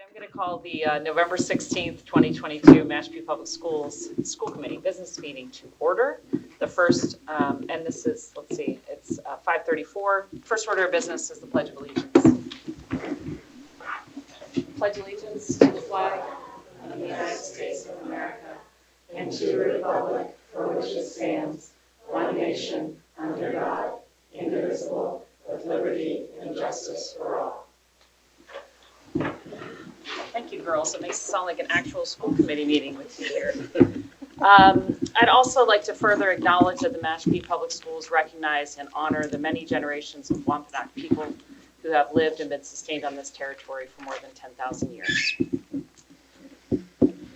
I'm going to call the November 16th, 2022 Mashpee Public Schools School Committee Business Meeting to order. The first, and this is, let's see, it's 5:34. First order of business is the Pledge of Allegiance. Pledge allegiance to the flag of the United States of America and to the republic for which it stands, one nation, under God, indivisible, with liberty and justice for all. Thank you, girls. It makes it sound like an actual school committee meeting with you here. I'd also like to further acknowledge that the Mashpee Public Schools recognize and honor the many generations of Wampanoag people who have lived and been sustained on this territory for more than 10,000 years.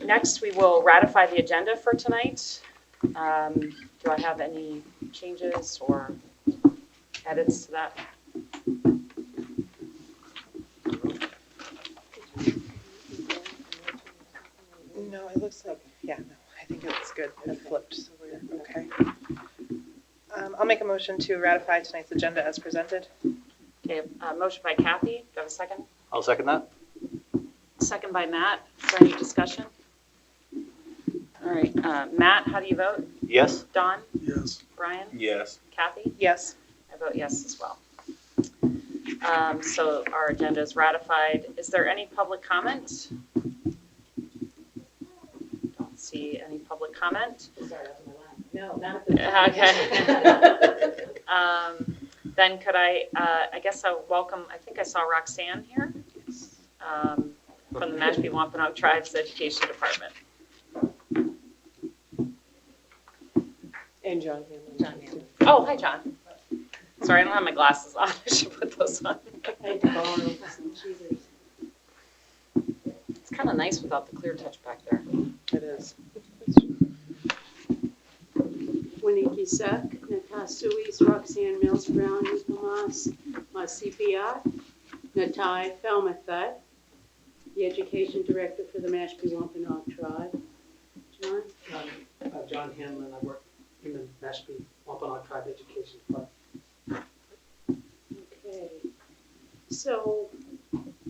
Next, we will ratify the agenda for tonight. Do I have any changes or edits to that? No, it looks like, yeah, no, I think it's good. It flipped, so we're okay. I'll make a motion to ratify tonight's agenda as presented. Okay, motion by Kathy. Do you have a second? I'll second that. Second by Matt. Is there any discussion? All right, Matt, how do you vote? Yes. Don? Yes. Brian? Yes. Kathy? Yes. I vote yes as well. So our agenda is ratified. Is there any public comment? Don't see any public comment. No, not at the Okay. Then could I guess I'll welcome, I think I saw Roxanne here from the Mashpee Wampanoag Tribes Education Department. And John Hanlon. Oh, hi, John. Sorry, I don't have my glasses on. I should put those on. I had to borrow some cheaters. It's kind of nice without the clear touch back there. It is. Winnie Sak, Natasuis, Roxanne Mills Brown, Nikomas, Masipia, Natai Falmathat, the Education Director for the Mashpee Wampanoag Tribe. John? John Hanlon. I work in the Mashpee Wampanoag Tribe Education Department. Okay. So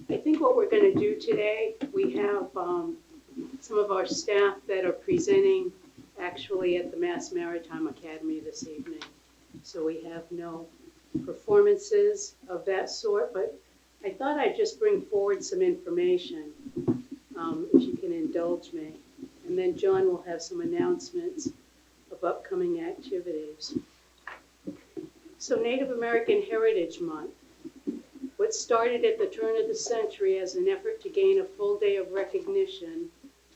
I think what we're going to do today, we have some of our staff that are presenting actually at the Mass Maritime Academy this evening. So we have no performances of that sort, but I thought I'd just bring forward some information, if you can indulge me. And then John will have some announcements of upcoming activities. So Native American Heritage Month. What started at the turn of the century as an effort to gain a full day of recognition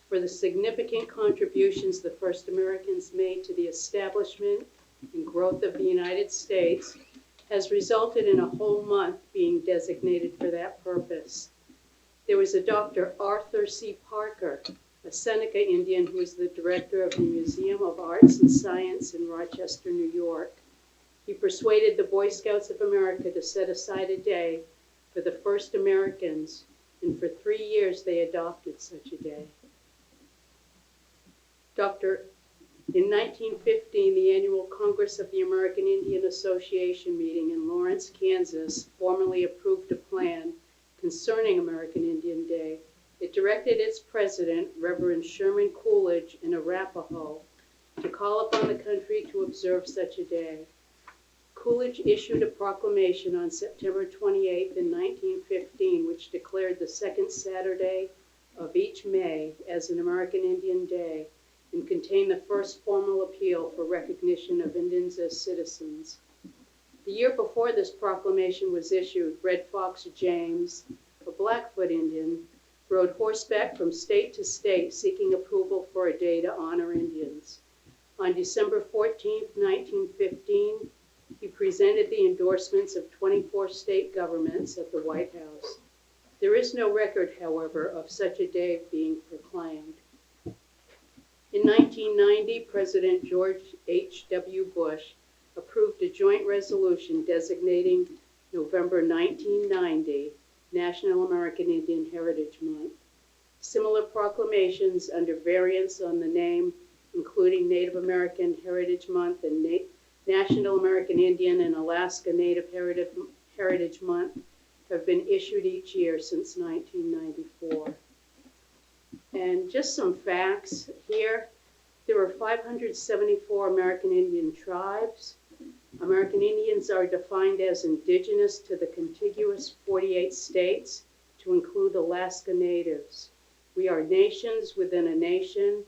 for the significant contributions the first Americans made to the establishment and growth of the United States has resulted in a whole month being designated for that purpose. There was a Dr. Arthur C. Parker, a Seneca Indian who is the director of the Museum of Arts and Science in Rochester, New York. He persuaded the Boy Scouts of America to set aside a day for the first Americans, and for 3 years they adopted such a day. In 1915, the annual Congress of the American Indian Association meeting in Lawrence, Kansas, formally approved a plan concerning American Indian Day. It directed its president, Reverend Sherman Coolidge, in Arapahoe, to call upon the country to observe such a day. Coolidge issued a proclamation on September 28th in 1915, which declared the second Saturday of each May as an American Indian Day, and contained the first formal appeal for recognition of Indians as citizens. The year before this proclamation was issued, Red Fox James, a Blackfoot Indian, rode horseback from state to state seeking approval for a day to honor Indians. On December 14, 1915, he presented the endorsements of 24 state governments at the White House. There is no record, however, of such a day being proclaimed. In 1990, President George H.W. Bush approved a joint resolution designating November 1990 National American Indian Heritage Month. Similar proclamations under variants on the name, including Native American Heritage Month and National American Indian and Alaska Native Heritage Month, have been issued each year since 1994. And just some facts here. There are 574 American Indian tribes. American Indians are defined as indigenous to the contiguous 48 states, to include Alaska Natives. We are nations within a nation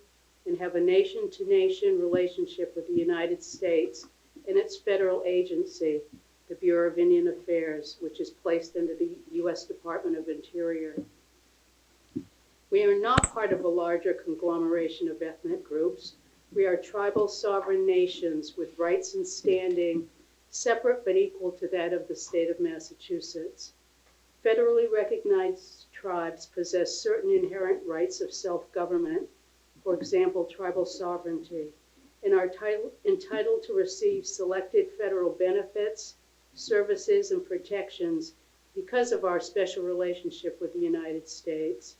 and have a nation-to-nation relationship with the United States and its federal agency, the Bureau of Indian Affairs, which is placed under the U.S. Department of Interior. We are not part of a larger conglomeration of ethnic groups. We are tribal sovereign nations with rights and standing separate but equal to that of the state of Massachusetts. Federally recognized tribes possess certain inherent rights of self-government, for example, tribal sovereignty, and are entitled to receive selected federal benefits, services, and protections because of our special relationship with the United States.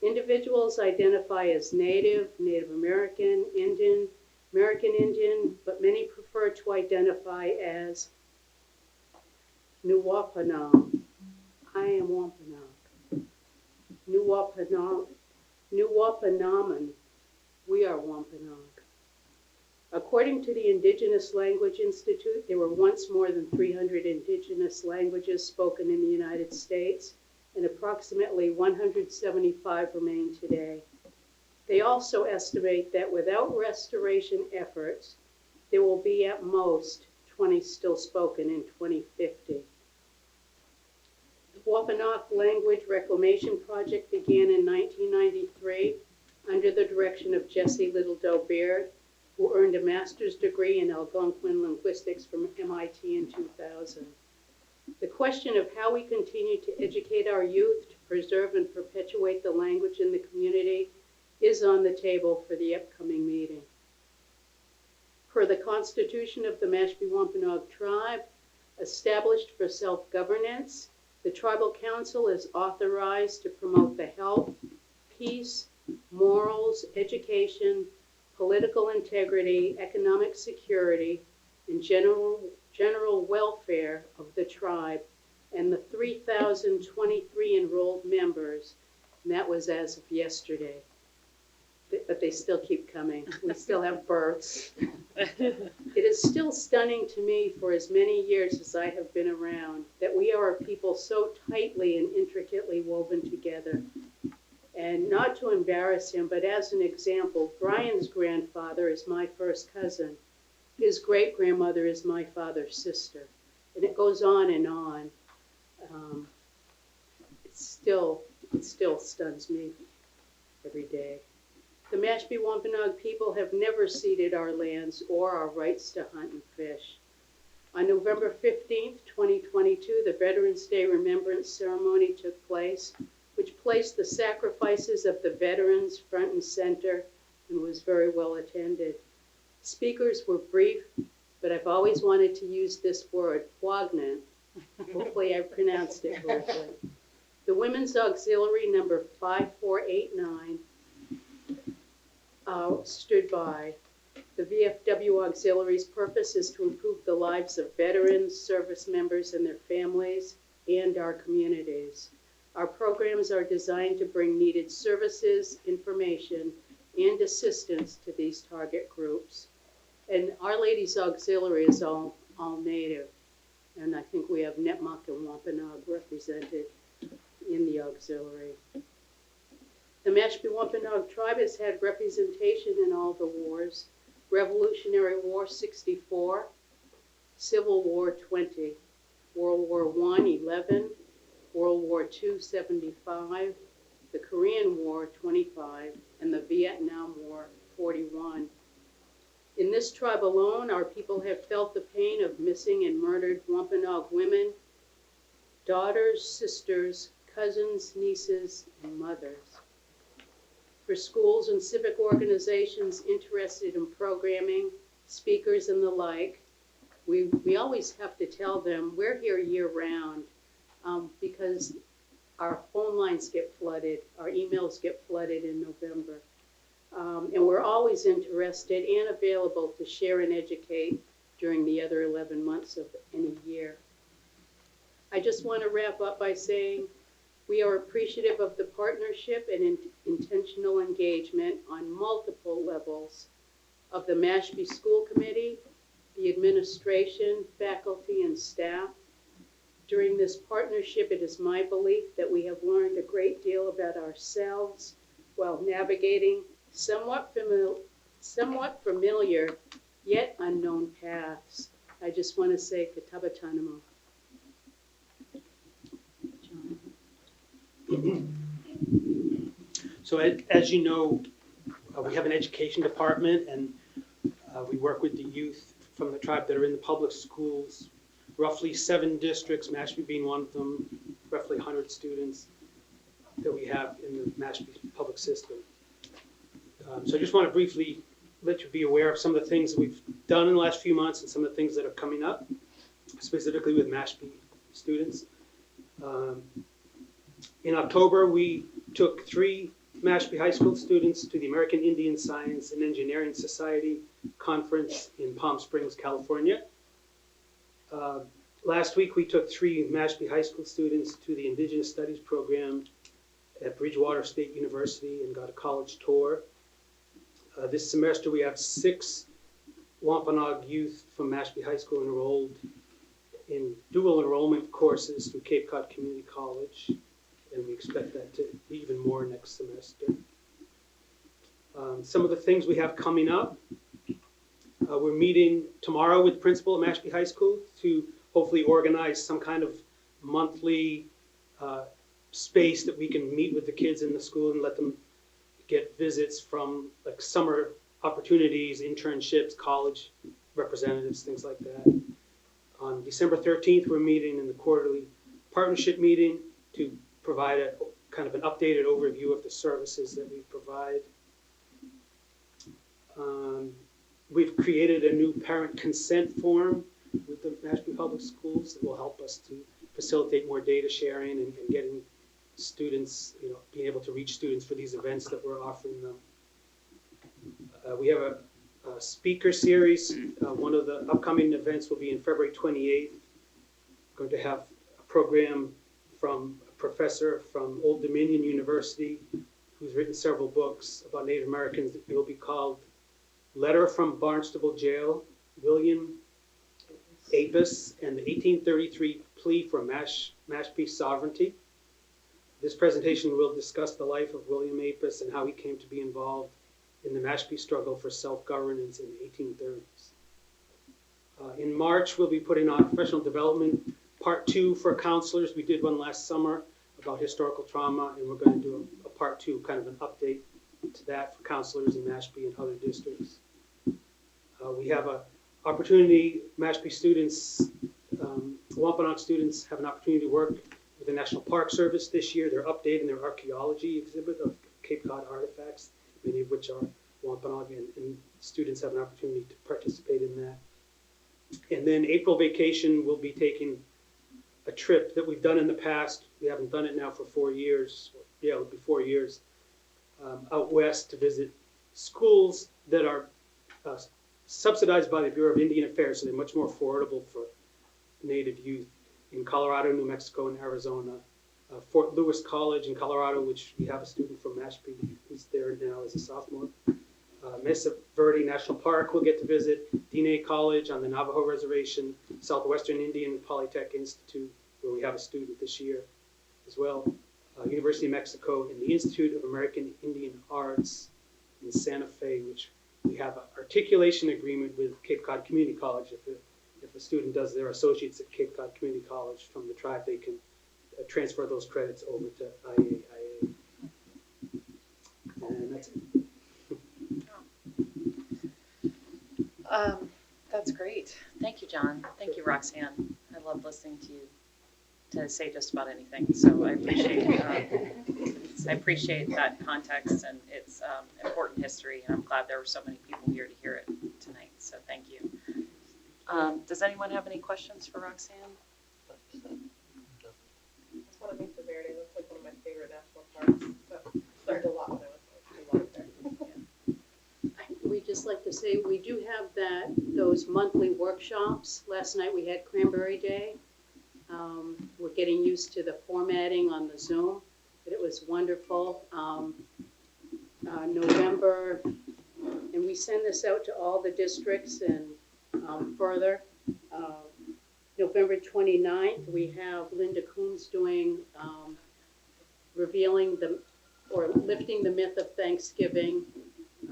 Individuals identify as Native, Native American, Indian, American Indian, but many prefer to identify as Nuwapanam. I am Wampanoag. Nuwapanaman. We are Wampanoag. According to the Indigenous Language Institute, there were once more than 300 indigenous languages spoken in the United States, and approximately 175 remain today. They also estimate that without restoration efforts, there will be at most 20 still spoken in 2050. The Wampanoag Language Reclamation Project began in 1993 under the direction of Jessie Littledoe Baird, who earned a master's degree in Algonquin linguistics from MIT in 2000. The question of how we continue to educate our youth to preserve and perpetuate the language in the community is on the table for the upcoming meeting. Per the Constitution of the Mashpee Wampanoag Tribe, established for self-governance, the Tribal Council is authorized to promote the health, peace, morals, education, political integrity, economic security, and general welfare of the tribe and the 3,023 enrolled members, and that was as of yesterday. But they still keep coming. We still have births. It is still stunning to me for as many years as I have been around that we are a people so tightly and intricately woven together. And not to embarrass him, but as an example, Brian's grandfather is my first cousin. His great-grandmother is my father's sister. And it goes on and on. It still stuns me every day. The Mashpee Wampanoag people have never ceded our lands or our rights to hunt and fish. On November 15th, 2022, the Veterans Day Remembrance Ceremony took place, which placed the sacrifices of the veterans front and center and was very well attended. Speakers were brief, but I've always wanted to use this word, poignant. Hopefully I pronounced it correctly. The Women's Auxiliary number 5489 stood by. The VFW Auxiliary's purpose is to improve the lives of veterans, service members, and their families, and our communities. Our programs are designed to bring needed services, information, and assistance to these target groups. And Our Ladies Auxiliary is all Native, and I think we have Nipmuc and Wampanoag represented in the auxiliary. The Mashpee Wampanoag tribe has had representation in all the wars: Revolutionary War 64, Civil War 20, World War I 11, World War II 75, the Korean War 25, and the Vietnam War 41. In this tribe alone, our people have felt the pain of missing and murdered Wampanoag women, daughters, sisters, cousins, nieces, and mothers. For schools and civic organizations interested in programming, speakers, and the like, we always have to tell them we're here year-round because our phone lines get flooded, our emails get flooded in November. And we're always interested and available to share and educate during the other 11 months of any year. I just want to wrap up by saying we are appreciative of the partnership and intentional engagement on multiple levels of the Mashpee School Committee, the administration, faculty, and staff. During this partnership, it is my belief that we have learned a great deal about ourselves while navigating somewhat familiar yet unknown paths. I just want to say Katabatanamo. So as you know, we have an education department, and we work with the youth from the tribe that are in the public schools. Roughly 7 districts, Mashpee being one of them, roughly 100 students that we have in the Mashpee public system. So I just want to briefly let you be aware of some of the things that we've done in the last few months and some of the things that are coming up, specifically with Mashpee students. In October, we took 3 Mashpee High School students to the American Indian Science and Engineering Society Conference in Palm Springs, California. Last week, we took 3 Mashpee High School students to the Indigenous Studies program at Bridgewater State University and got a college tour. This semester, we have 6 Wampanoag youth from Mashpee High School enrolled in dual enrollment courses through Cape Cod Community College, and we expect that to be even more next semester. Some of the things we have coming up. We're meeting tomorrow with the principal at Mashpee High School to hopefully organize some kind of monthly space that we can meet with the kids in the school and let them get visits from like summer opportunities, internships, college representatives, things like that. On December 13th, we're meeting in the quarterly partnership meeting to provide a kind of an updated overview of the services that we provide. We've created a new parent consent form with the Mashpee Public Schools that will help us to facilitate more data sharing and getting students, being able to reach students for these events that we're offering them. We have a speaker series. One of the upcoming events will be in February 28th. We're going to have a program from a professor from Old Dominion University who's written several books about Native Americans. It will be called Letter from Barnstable Jail, William Apis and the 1833 Plea for Mashpee Sovereignty. This presentation will discuss the life of William Apis and how he came to be involved in the Mashpee struggle for self-governance in the 1830s. In March, we'll be putting on professional development part 2 for counselors. We did one last summer about historical trauma, and we're going to do a part 2, kind of an update to that for counselors in Mashpee and other districts. We have an opportunity, Mashpee students, Wampanoag students have an opportunity to work with the National Park Service this year. They're updating their archaeology exhibit of Cape Cod artifacts, many of which are Wampanoag, and students have an opportunity to participate in that. And then April vacation, we'll be taking a trip that we've done in the past. We haven't done it now for 4 years. Yeah, it'll be 4 years. Out west to visit schools that are subsidized by the Bureau of Indian Affairs, so they're much more affordable for Native youth in Colorado, New Mexico, and Arizona. Fort Lewis College in Colorado, which we have a student from Mashpee who's there now as a sophomore. Mesa Verde National Park we'll get to visit. Diné College on the Navajo Reservation, Southwestern Indian Polytech Institute, where we have a student this year as well. University of Mexico, and the Institute of American Indian Arts in Santa Fe, which we have an articulation agreement with Cape Cod Community College. If a student does their associates at Cape Cod Community College from the tribe, they can transfer those credits over to IAIA. And that's it. That's great. Thank you, John. Thank you, Roxanne. I love listening to you to say just about anything. So I appreciate that context, and it's important history. And I'm glad there were so many people here to hear it tonight. So thank you. Does anyone have any questions for Roxanne? I just want to make the Verde looks like one of my favorite national parks. So learned a lot when I was there. We just like to say we do have those monthly workshops. Last night we had Cranberry Day, We're getting used to the formatting on the Zoom, but it was wonderful. November, and we send this out to all the districts and further. November 29th, we have Linda Coombs doing, revealing or lifting the myth of Thanksgiving.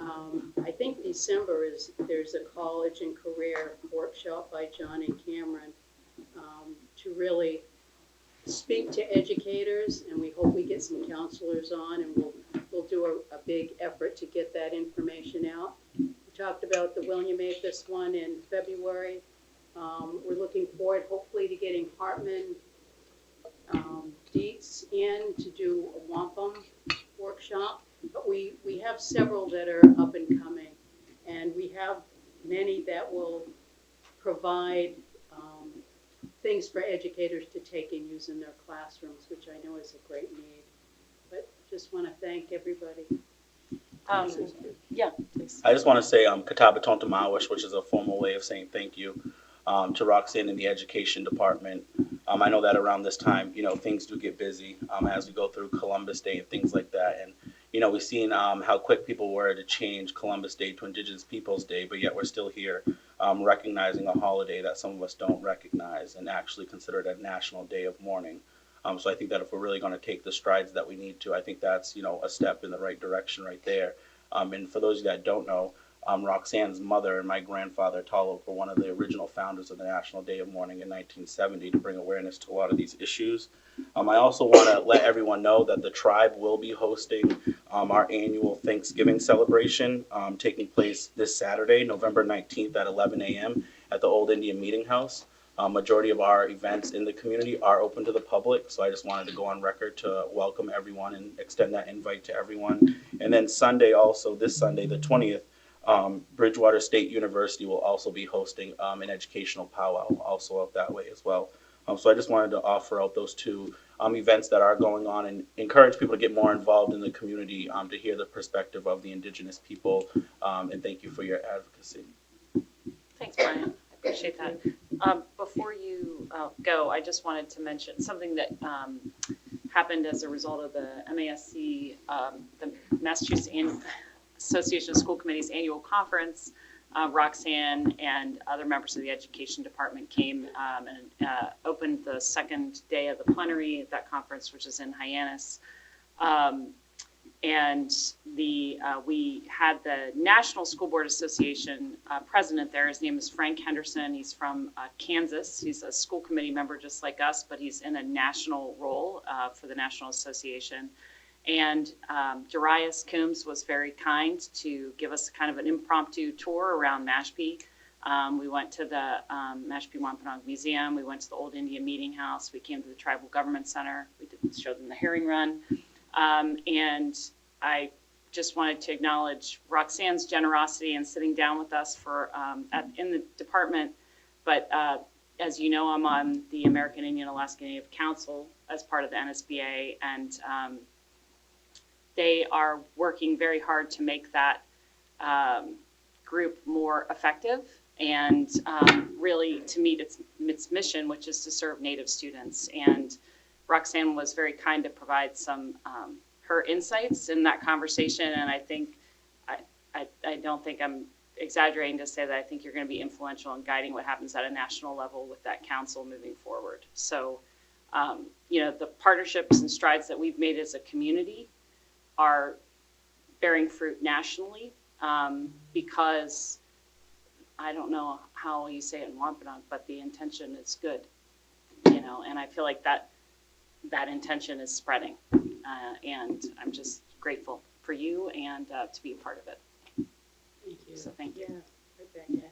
I think December there's a college and career workshop by John and Cameron to really speak to educators, and we hope we get some counselors on, and we'll do a big effort to get that information out. We talked about the William Apis one in February. We're looking forward, hopefully, to getting Hartman Dietz in to do a wampum workshop. But we have several that are up and coming, and we have many that will provide things for educators to take and use in their classrooms, which I know is a great need. But just want to thank everybody. Yeah, please. I just want to say Kataba Tonto Mawish, which is a formal way of saying thank you to Roxanne in the education department. I know that around this time, things do get busy as we go through Columbus Day and things like that. And, we've seen how quick people were to change Columbus Day to Indigenous Peoples Day, but yet we're still here recognizing a holiday that some of us don't recognize and actually consider it a national day of mourning. So I think that if we're really going to take the strides that we need to, I think that's, a step in the right direction right there. And for those of you that don't know, Roxanne's mother and my grandfather, Talo, were one of the original founders of the National Day of Mourning in 1970 to bring awareness to a lot of these issues. I also want to let everyone know that the tribe will be hosting our annual Thanksgiving celebration taking place this Saturday, November 19th at 11 a.m. at the Old Indian Meeting House. Majority of our events in the community are open to the public, so I just wanted to go on record to welcome everyone and extend that invite to everyone. And then Sunday also, this Sunday, the 20th, Bridgewater State University will also be hosting an educational powwow also up that way as well. So I just wanted to offer out those two events that are going on and encourage people to get more involved in the community to hear the perspective of the Indigenous people. And thank you for your advocacy. Thanks, Brian. I appreciate that. Before you go, I just wanted to mention something that happened as a result of the MASC, the Massachusetts Association of School Committees annual conference. Roxanne and other members of the education department came and opened the second day of the plenary at that conference, which is in Hyannis. And we had the National School Board Association president there. His name is Frank Henderson. He's from Kansas. He's a school committee member just like us, but he's in a national role for the National Association. And Darius Coombs was very kind to give us kind of an impromptu tour around Mashpee. We went to the Mashpee Wampanoag Museum. We went to the Old Indian Meeting House. We came to the Tribal Government Center. We did show them the herring run. And I just wanted to acknowledge Roxanne's generosity in sitting down with us for in the department. But as you know, I'm on the American Indian Alaska Native Council as part of the NSBA, and they are working very hard to make that group more effective and really to meet its mission, which is to serve Native students. And Roxanne was very kind to provide some her insights in that conversation, and I think I don't think I'm exaggerating to say that I think you're going to be influential in guiding what happens at a national level with that council moving forward. So, the partnerships and strides that we've made as a community are bearing fruit nationally because I don't know how you say it in Wampanoag, but the intention is good, and I feel like that intention is spreading, and I'm just grateful for you and to be a part of it. Thank you. So thank you. Yeah, right back at you.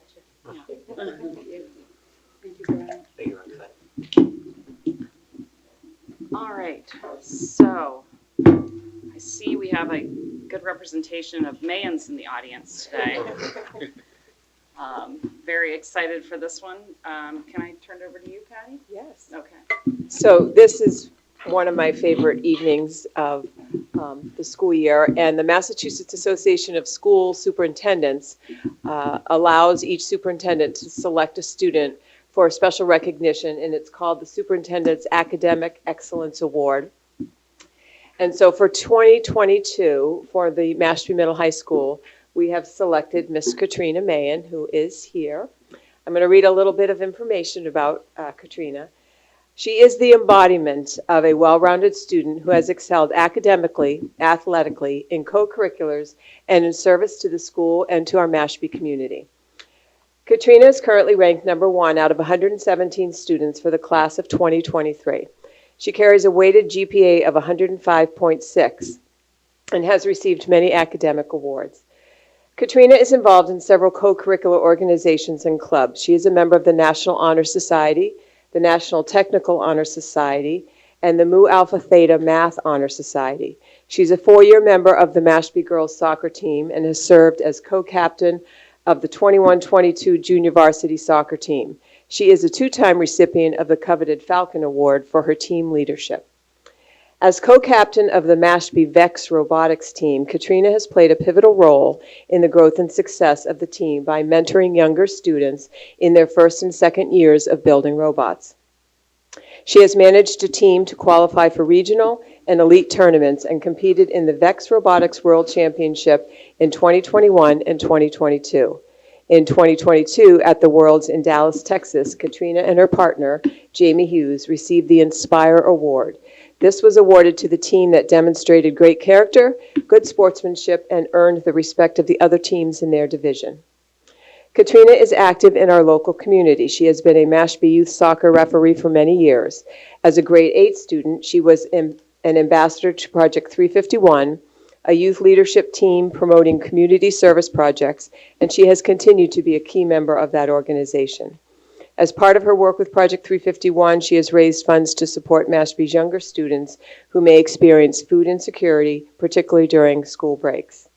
Yeah. Thank you. Thank you, Brian. Thank you, Roxanne. All right, so I see we have a good representation of Mayans in the audience today. Very excited for this one. Can I turn it over to you, Patty? Yes. Okay. So this is one of my favorite evenings of the school year, and the Massachusetts Association of School Superintendents allows each superintendent to select a student for special recognition, and it's called the Superintendent's Academic Excellence Award. And so for 2022, for the Mashpee Middle High School, we have selected Miss Katrina Mahan, who is here. I'm going to read a little bit of information about Katrina. She is the embodiment of a well-rounded student who has excelled academically, athletically, in co-curriculars, and in service to the school and to our Mashpee community. Katrina is currently ranked number 1 out of 117 students for the class of 2023. She carries a weighted GPA of 105.6 and has received many academic awards. Katrina is involved in several co-curricular organizations and clubs. She is a member of the National Honor Society, the National Technical Honor Society, and the Mu Alpha Theta Math Honor Society. She's a 4-year member of the Mashpee girls soccer team and has served as co-captain of the 21-22 junior varsity soccer team. She is a 2-time recipient of the coveted Falcon Award for her team leadership. As co-captain of the Mashpee VEX robotics team, Katrina has played a pivotal role in the growth and success of the team by mentoring younger students in their first and second years of building robots. She has managed a team to qualify for regional and elite tournaments and competed in the VEX Robotics World Championship in 2021 and 2022. In 2022, at the Worlds in Dallas, Texas, Katrina and her partner, Jamie Hughes, received the Inspire Award. This was awarded to the team that demonstrated great character, good sportsmanship, and earned the respect of the other teams in their division. Katrina is active in our local community. She has been a Mashpee youth soccer referee for many years. As a grade 8 student, she was an ambassador to Project 351, a youth leadership team promoting community service projects, and she has continued to be a key member of that organization. As part of her work with Project 351, she has raised funds to support Mashpee's younger students who may experience food insecurity, particularly during school breaks.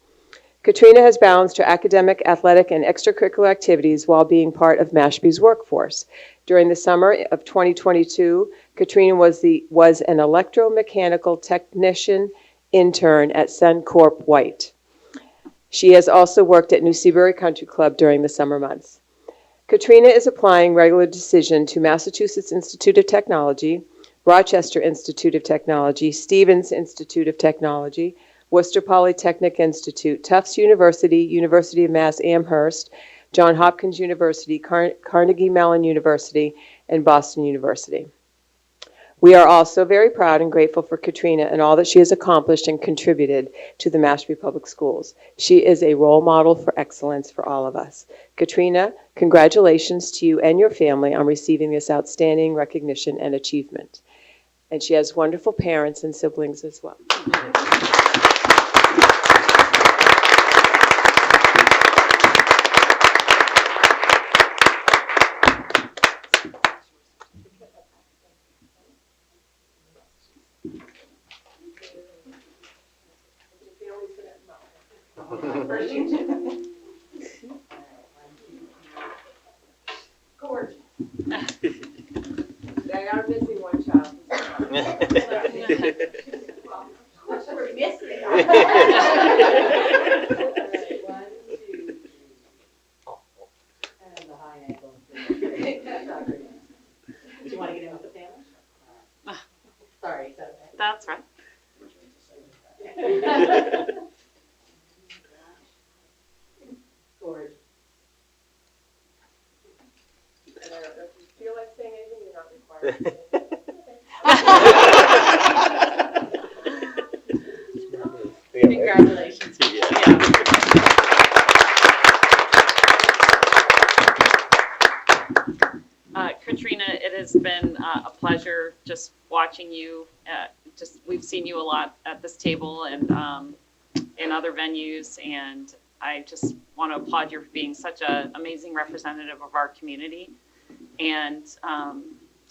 Katrina has balanced her academic, athletic, and extracurricular activities while being part of Mashpee's workforce. During the summer of 2022, Katrina was an electromechanical technician intern at Suncorp White. She has also worked at New Seabury Country Club during the summer months. Katrina is applying regular decision to Massachusetts Institute of Technology, Rochester Institute of Technology, Stevens Institute of Technology, Worcester Polytechnic Institute, Tufts University, University of Mass Amherst, Johns Hopkins University, Carnegie Mellon University, and Boston University. We are also very proud and grateful for Katrina and all that she has accomplished and contributed to the Mashpee Public Schools. She is a role model for excellence for all of us. Katrina, congratulations to you and your family on receiving this outstanding recognition and achievement. And she has wonderful parents and siblings as well. They are missing one child. We're missing it. One, two, And the high angle. Do you want to get in with the family? Sorry, is that okay? That's right. Gorge. And I don't know if you feel like saying anything, you're not required to say Congratulations. Katrina, it has been a pleasure just watching you. We've seen you a lot at this table and in other venues, and I just want to applaud you for being such an amazing representative of our community, and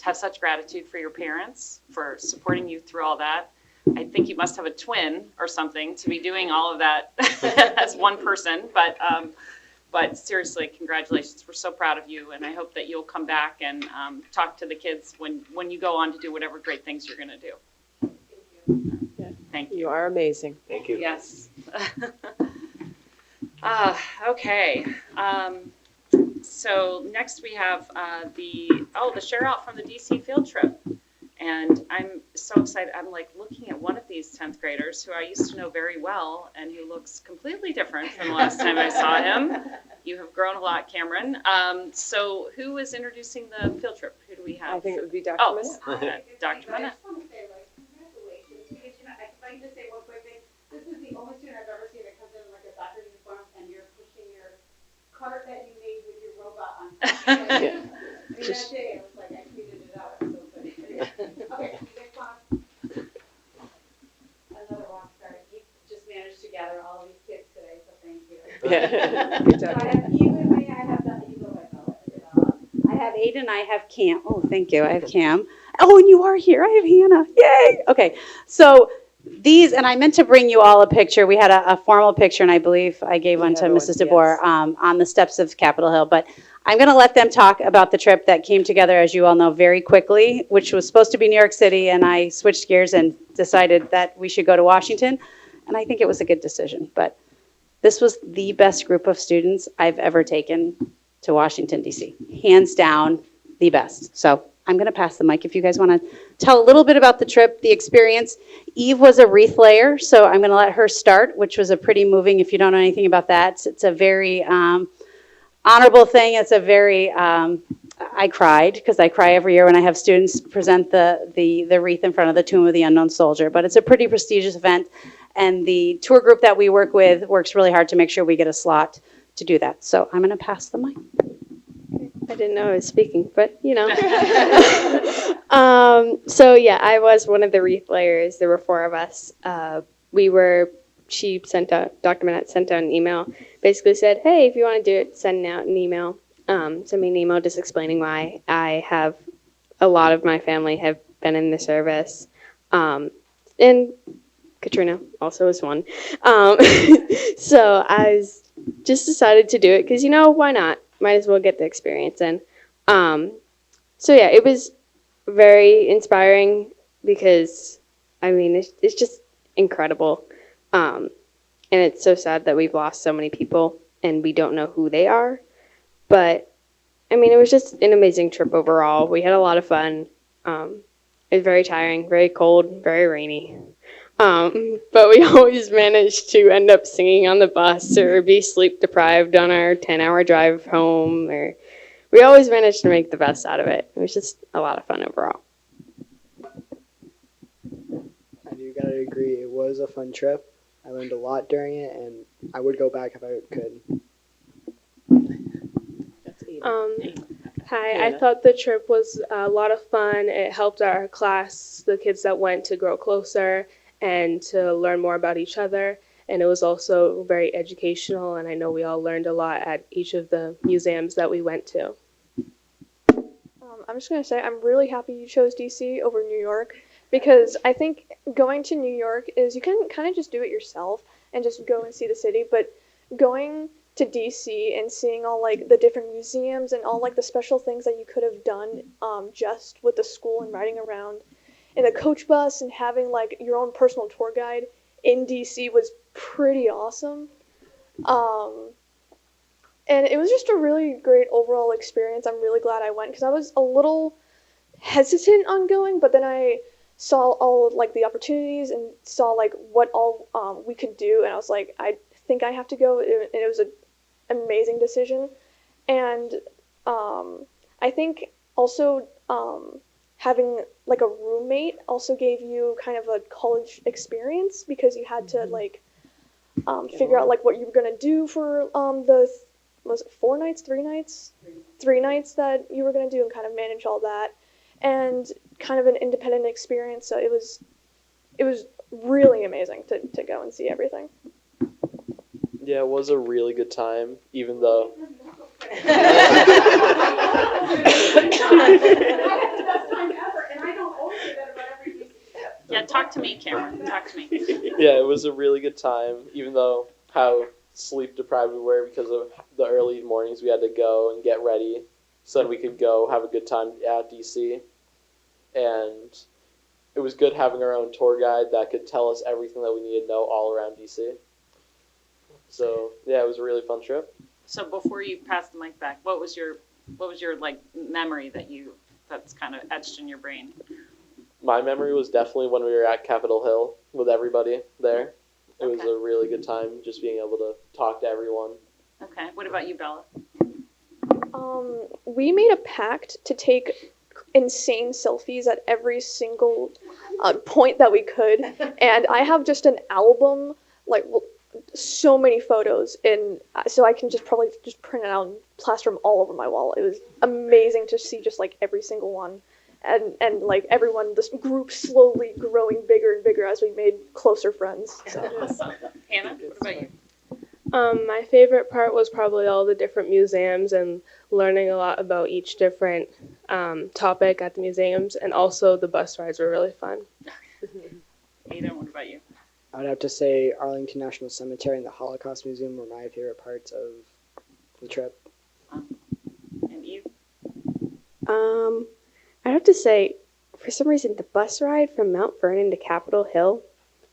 have such gratitude for your parents for supporting you through all that. I think you must have a twin or something to be doing all of that as one person, but seriously, congratulations. We're so proud of you, and I hope that you'll come back and talk to the kids when you go on to do whatever great things you're going to do. Thank you. You are amazing. Thank you. Yes. Okay. So next we have the share out from the DC field trip. And I'm so excited. I'm like looking at one of these 10th graders who I used to know very well and who looks completely different from the last time I saw him. You have grown a lot, Cameron. So who is introducing the field trip? Who do we have? I think it would be Dr. Oh, Manette. Dr. Manette. I just want to say, like, congratulations, because, you know, if I can just say one quick thing, this is the only student I've ever seen that comes in like a soccer uniform, and you're pushing your cart that you made with your robot on. I mean, that day, I was like, I tweeted it out, it was so funny. Okay, you guys want another rock star, you just managed to gather all of these kids today, so thank you. Yeah. Good So job. I have you and me, I have the, you go ahead, Bella. I have Aiden, I have Cam. Oh, thank you, I have Cam. Oh, and you are here, I have Hannah, yay! Okay, so these, and I meant to bring you all a picture. We had a formal picture, and I believe I gave one to have one, Mrs. DeBoer yes. on the steps of Capitol Hill. But I'm going to let them talk about the trip that came together, as you all know, very quickly, which was supposed to be New York City, and I switched gears and decided that we should go to Washington. And I think it was a good decision. But this was the best group of students I've ever taken to Washington, D.C. Hands down, the best. So I'm going to pass the mic if you guys want to tell a little bit about the trip, the experience. Eve was a wreath layer, so I'm going to let her start, which was a pretty moving, if you don't know anything about that. It's a very honorable thing. It's a very, I cried, because I cry every year when I have students present the wreath in front of the Tomb of the Unknown Soldier. But it's a pretty prestigious event, and the tour group that we work with works really hard to make sure we get a slot to do that. So I'm going to pass the mic. I didn't know I was speaking, but you know. So yeah, I was one of the wreath layers. There were 4 of us. She sent out, Dr. Manette sent out an email, basically said, hey, if you want to do it, send out an email. Send me an email just explaining why. A lot of my family have been in the service. And Katrina also was one. So I just decided to do it because, you know, why not? Might as well get the experience in. So yeah, it was very inspiring because, I mean, it's just incredible. And it's so sad that we've lost so many people and we don't know who they are. But, I mean, it was just an amazing trip overall. We had a lot of fun. It was very tiring, very cold, very rainy. But we always managed to end up singing on the bus or be sleep deprived on our 10-hour drive home. Or we always managed to make the best out of it. It was just a lot of fun overall. I do gotta agree. It was a fun trip. I learned a lot during it, and I would go back if I could. Hi, I thought the trip was a lot of fun. It helped our class, the kids that went, to grow closer and to learn more about each other. And it was also very educational, and I know we all learned a lot at each of the museums that we went to. I'm just going to say I'm really happy you chose DC over New York, because I think going to New York is, you can kind of just do it yourself and just go and see the city, but going to DC and seeing all like the different museums and all like the special things that you could have done just with the school and riding around in the coach bus and having like your own personal tour guide in DC was pretty awesome. And it was just a really great overall experience. I'm really glad I went because I was a little hesitant on going, but then I saw all like the opportunities and saw like what all we could do, and I was like, I think I have to go, and it was an amazing decision. And I think also having like a roommate also gave you kind of a college experience, because you had to like figure out like what you were gonna do for was it 4 nights, 3 nights? 3 nights that you were gonna do, and kind of manage all that, and kind of an independent experience. So it was really amazing to go and see everything. Yeah, it was a really good time, even though. Yeah, talk to me, Cameron. Talk to me. Yeah, it was a really good time, even though how sleep deprived we were because of the early mornings we had to go and get ready so that we could go have a good time at DC. And it was good having our own tour guide that could tell us everything that we needed to know all around DC. So, yeah, it was a really fun trip. So before you pass the mic back, what was your like memory that's kind of etched in your brain? My memory was definitely when we were at Capitol Hill with everybody there. It was Okay. a really good time just being able to talk to everyone. Okay. What about you, Bella? We made a pact to take insane selfies at every single point that we could, and I have just an album, like so many photos, and so I can probably print it out and plaster them all over my wall. It was amazing to see just like every single one, and like everyone, this group slowly growing bigger and bigger as we made closer friends. So. Hannah, what about you? My favorite part was probably all the different museums and learning a lot about each different topic at the museums, and also the bus rides were really fun. Aidan, what about you? I would have to say Arlington National Cemetery and the Holocaust Museum were my favorite parts of the trip. And you? I'd have to say, for some reason, the bus ride from Mount Vernon to Capitol Hill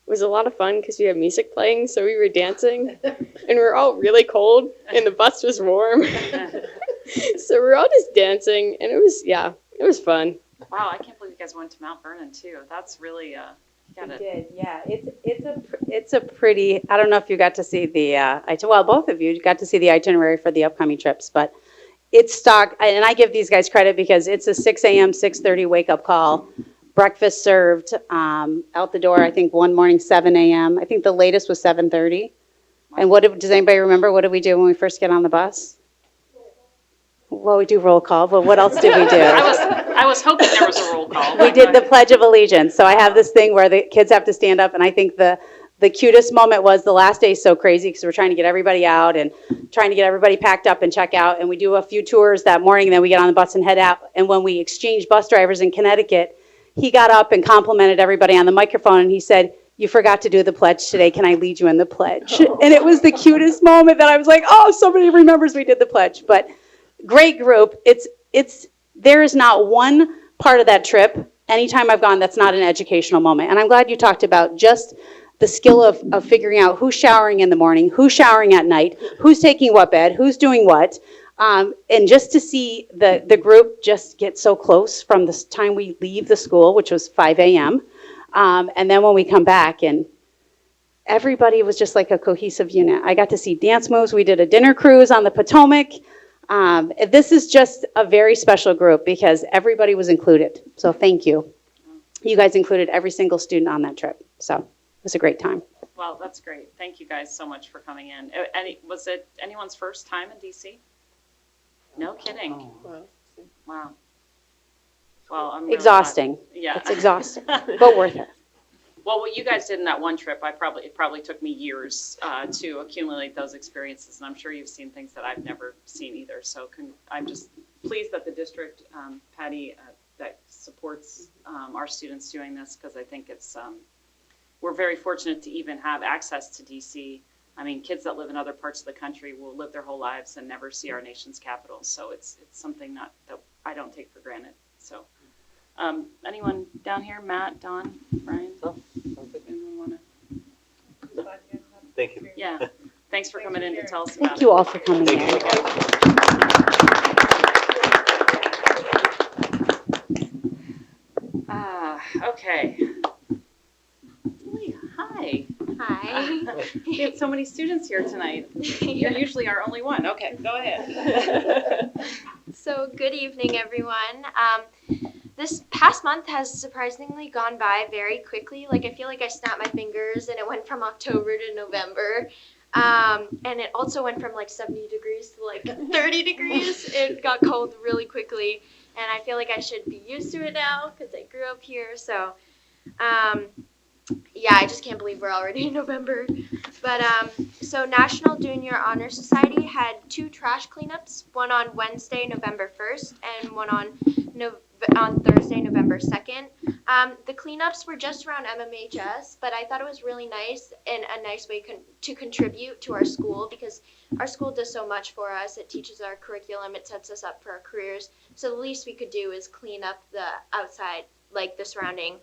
was a lot of fun because we had music playing, so we were dancing, and we were all really cold, and the bus was warm. So we were all just dancing, and it was fun. Wow, I can't believe you guys went to Mount Vernon too. That's really you We gotta. did, yeah. It's a pretty. I don't know if you got to see the. Well, both of you got to see the itinerary for the upcoming trips, but it's stock. And I give these guys credit because it's a 6 a.m., 6:30 wake up call. Breakfast served out the door. I think one morning 7 a.m. I think the latest was 7:30. And does anybody remember what did we do when we first get on the bus? Well, we do roll call, but what else did we do? I was hoping there was a roll call. We did the Pledge of Allegiance. So I have this thing where the kids have to stand up, and I think the cutest moment was the last day is so crazy because we're trying to get everybody out and trying to get everybody packed up and check out. And we do a few tours that morning, and then we get on the bus and head out. And when we exchanged bus drivers in Connecticut, he got up and complimented everybody on the microphone, and he said, "You forgot to do the pledge today. Can I lead you in the pledge?" And it was the cutest moment that I was like, "Oh, somebody remembers we did the pledge." But great group. There is not one part of that trip, anytime I've gone, that's not an educational moment. And I'm glad you talked about just the skill of figuring out who's showering in the morning, who's showering at night, who's taking what bed, who's doing what. And just to see the group just get so close from the time we leave the school, which was 5 a.m., and then when we come back, and everybody was just like a cohesive unit. I got to see dance moves. We did a dinner cruise on the Potomac. This is just a very special group because everybody was included. So thank you. You guys included every single student on that trip. So it was a great time. Well, that's great. Thank you guys so much for coming in. Was it anyone's first time in DC? No kidding. Wow. Well, I'm really Exhausting. glad. Yeah. It's exhausting, but worth it. Well, what you guys did in that one trip, it probably took me years to accumulate those experiences, and I'm sure you've seen things that I've never seen either. So I'm just pleased that the district, Patty, that supports our students doing this, because I think we're very fortunate to even have access to DC. I mean, kids that live in other parts of the country will live their whole lives and never see our nation's capital. So it's something that I don't take for granted. So. Anyone down here? Matt, Don, Brian? Anyone want to? Thank you. Yeah. Thanks for coming in to tell us about it. Thank you all for coming in. Okay. Hi. Hi. We have so many students here tonight. You're usually our only one. Okay, go ahead. So, good evening, everyone. This past month has surprisingly gone by very quickly. Like, I feel like I snapped my fingers and it went from October to November. And it also went from like 70 degrees to like 30 degrees. It got cold really quickly. And I feel like I should be used to it now because I grew up here. So, yeah, I just can't believe we're already in November. But so National Junior Honor Society had 2 trash cleanups, one on Wednesday, November 1st, and one on Thursday, November 2nd. The cleanups were just around MMHS, but I thought it was really nice and a nice way to contribute to our school, because our school does so much for us. It teaches our curriculum, it sets us up for our careers. So the least we could do is clean up the outside, like the surrounding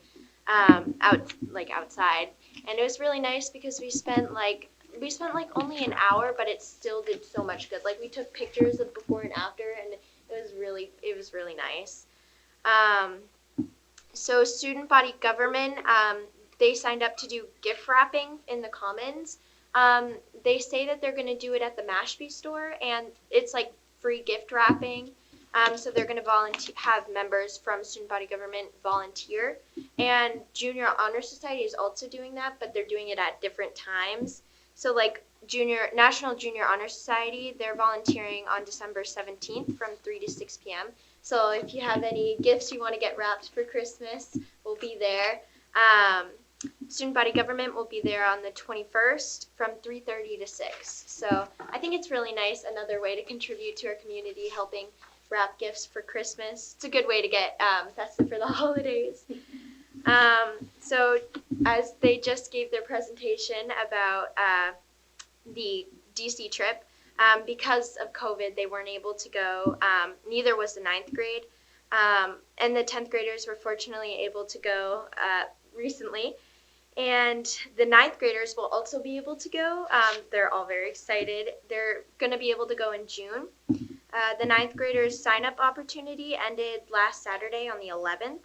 outside. And it was really nice because we spent like we spent like only an hour, but it still did so much good. Like we took pictures of before and after, and it was really nice. So student body government, they signed up to do gift wrapping in the Commons. They say that they're going to do it at the Mashpee store, and it's like free gift wrapping. So they're going to have members from student body government volunteer, and Junior Honor Society is also doing that, but they're doing it at different times. So like National Junior Honor Society, they're volunteering on December 17th from 3 to 6 p.m. So if you have any gifts you want to get wrapped for Christmas, we'll be there. Student body government will be there on the 21st from 3:30 to 6. So I think it's really nice, another way to contribute to our community, helping wrap gifts for Christmas. It's a good way to get festive for the holidays. So as they just gave their presentation about the DC trip, because of COVID, they weren't able to go. Neither was the 9th grade. And the 10th graders were fortunately able to go recently. And the 9th graders will also be able to go. They're all very excited. They're going to be able to go in June. The 9th graders sign-up opportunity ended last Saturday on the 11th.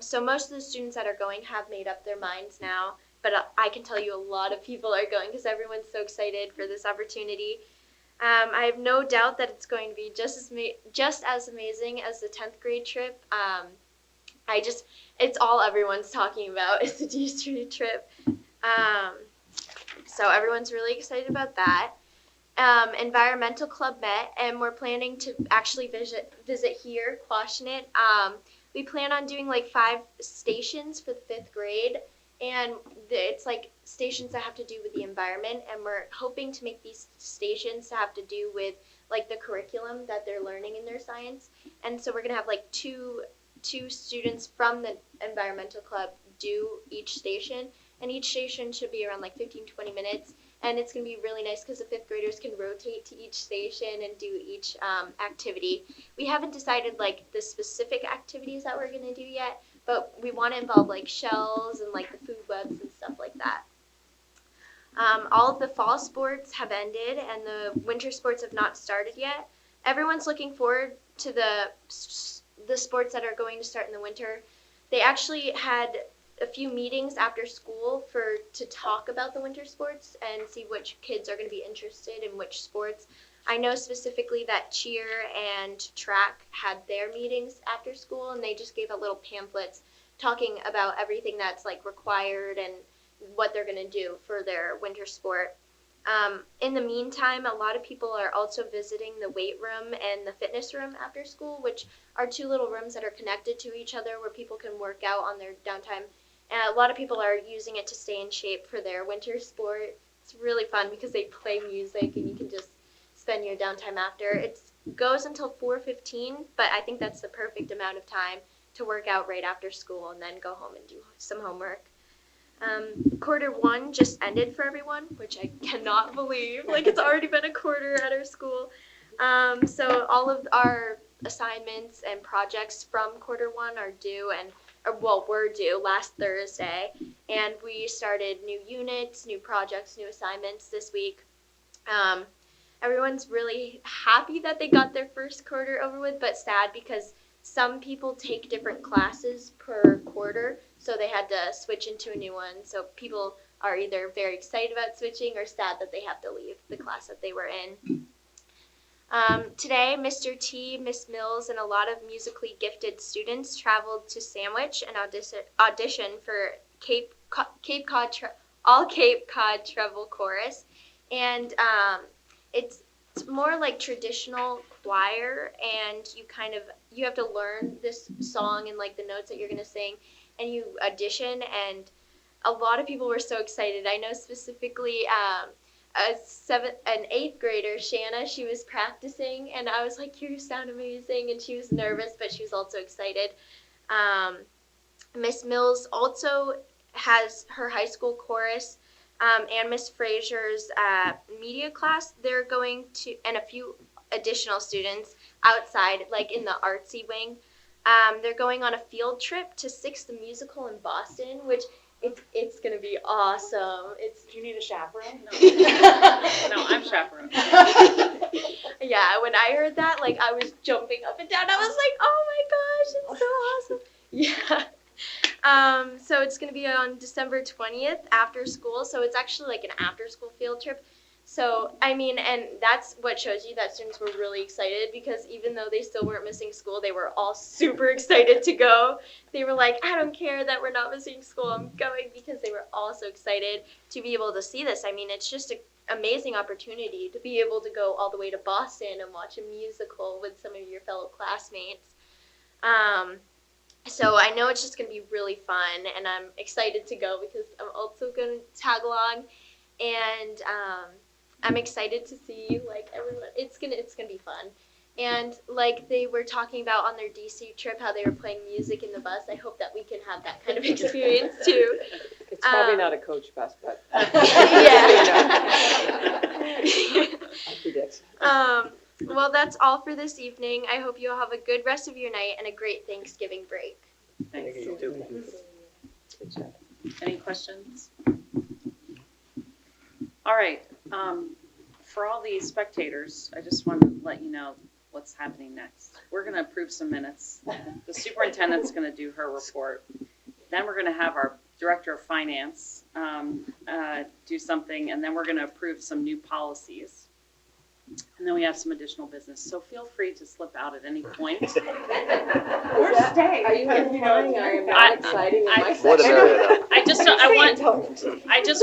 So most of the students that are going have made up their minds now. But I can tell you a lot of people are going because everyone's so excited for this opportunity. I have no doubt that it's going to be just as amazing as the 10th grade trip. It's all everyone's talking about is the DC trip. So everyone's really excited about that. Environmental Club met, and we're planning to actually visit here, Quashnet. We plan on doing like 5 stations for the 5th grade, and it's like stations that have to do with the environment, and we're hoping to make these stations to have to do with like the curriculum that they're learning in their science. And so we're gonna have like two students from the environmental club do each station, and each station should be around like 15-20 minutes. And it's going to be really nice because the 5th graders can rotate to each station and do each activity. We haven't decided like the specific activities that we're going to do yet, but we want to involve like shells and like the food webs and stuff like that. All of the fall sports have ended, and the winter sports have not started yet. Everyone's looking forward to the sports that are going to start in the winter. They actually had a few meetings after school to talk about the winter sports and see which kids are going to be interested in which sports. I know specifically that cheer and track had their meetings after school, and they just gave out little pamphlets talking about everything that's like required and what they're going to do for their winter sport. In the meantime, a lot of people are also visiting the weight room and the fitness room after school, which are 2 little rooms that are connected to each other where people can work out on their downtime. And a lot of people are using it to stay in shape for their winter sport. It's really fun because they play music and you can just spend your downtime after. It goes until 4:15, but I think that's the perfect amount of time to work out right after school and then go home and do some homework. Quarter 1 just ended for everyone, which I cannot believe. Like, it's already been a quarter at our school. So all of our assignments and projects from quarter 1 are due, were due last Thursday. And we started new units, new projects, new assignments this week. Everyone's really happy that they got their first quarter over with, but sad because some people take different classes per quarter, so they had to switch into a new one. So people are either very excited about switching or sad that they have to leave the class that they were in. Today, Mr. T, Miss Mills, and a lot of musically gifted students traveled to Sandwich and audition for all Cape Cod Treble Chorus. And it's more like traditional choir, and you have to learn this song and like the notes that you're gonna sing, and you audition. And a lot of people were so excited. I know specifically an 8th grader, Shanna, she was practicing, and I was like, "You sound amazing," and she was nervous, but she was also excited. Miss Mills also has her high school chorus. And Miss Frazier's media class, they're going to, and a few additional students outside, like in the artsy wing, they're going on a field trip to Six the Musical in Boston, which It's gonna be awesome. Do you need a chaperone? No, I'm chaperone. Yeah, when I heard that, like, I was jumping up and down. I was like, oh my gosh, it's so awesome. Yeah. So it's gonna be on December 20th after school. So it's actually like an after school field trip. So, I mean, and that's what shows you that students were really excited, because even though they still weren't missing school, they were all super excited to go. They were like, I don't care that we're not missing school, I'm going, because they were all so excited to be able to see this. I mean, it's just an amazing opportunity to be able to go all the way to Boston and watch a musical with some of your fellow classmates. So I know it's just going to be really fun, and I'm excited to go because I'm also going to tag along, and I'm excited to see like everyone. It's gonna be fun, and like they were talking about on their DC trip, how they were playing music in the bus. I hope that we can have that kind of experience too. It's probably not a coach bus, but Yeah. I predict. Well, that's all for this evening. I hope you all have a good rest of your night and a great Thanksgiving break. Thanks. You too. Good job. Any questions? All right. For all the spectators, I just want to let you know what's happening next. We're going to approve some minutes. The superintendent's going to do her report. Then we're going to have our director of finance do something, and then we're going to approve some new policies. And then we have some additional business. So feel free to slip out at any point. Or stay. Are you implying I am not exciting in my More the section? merrier. I just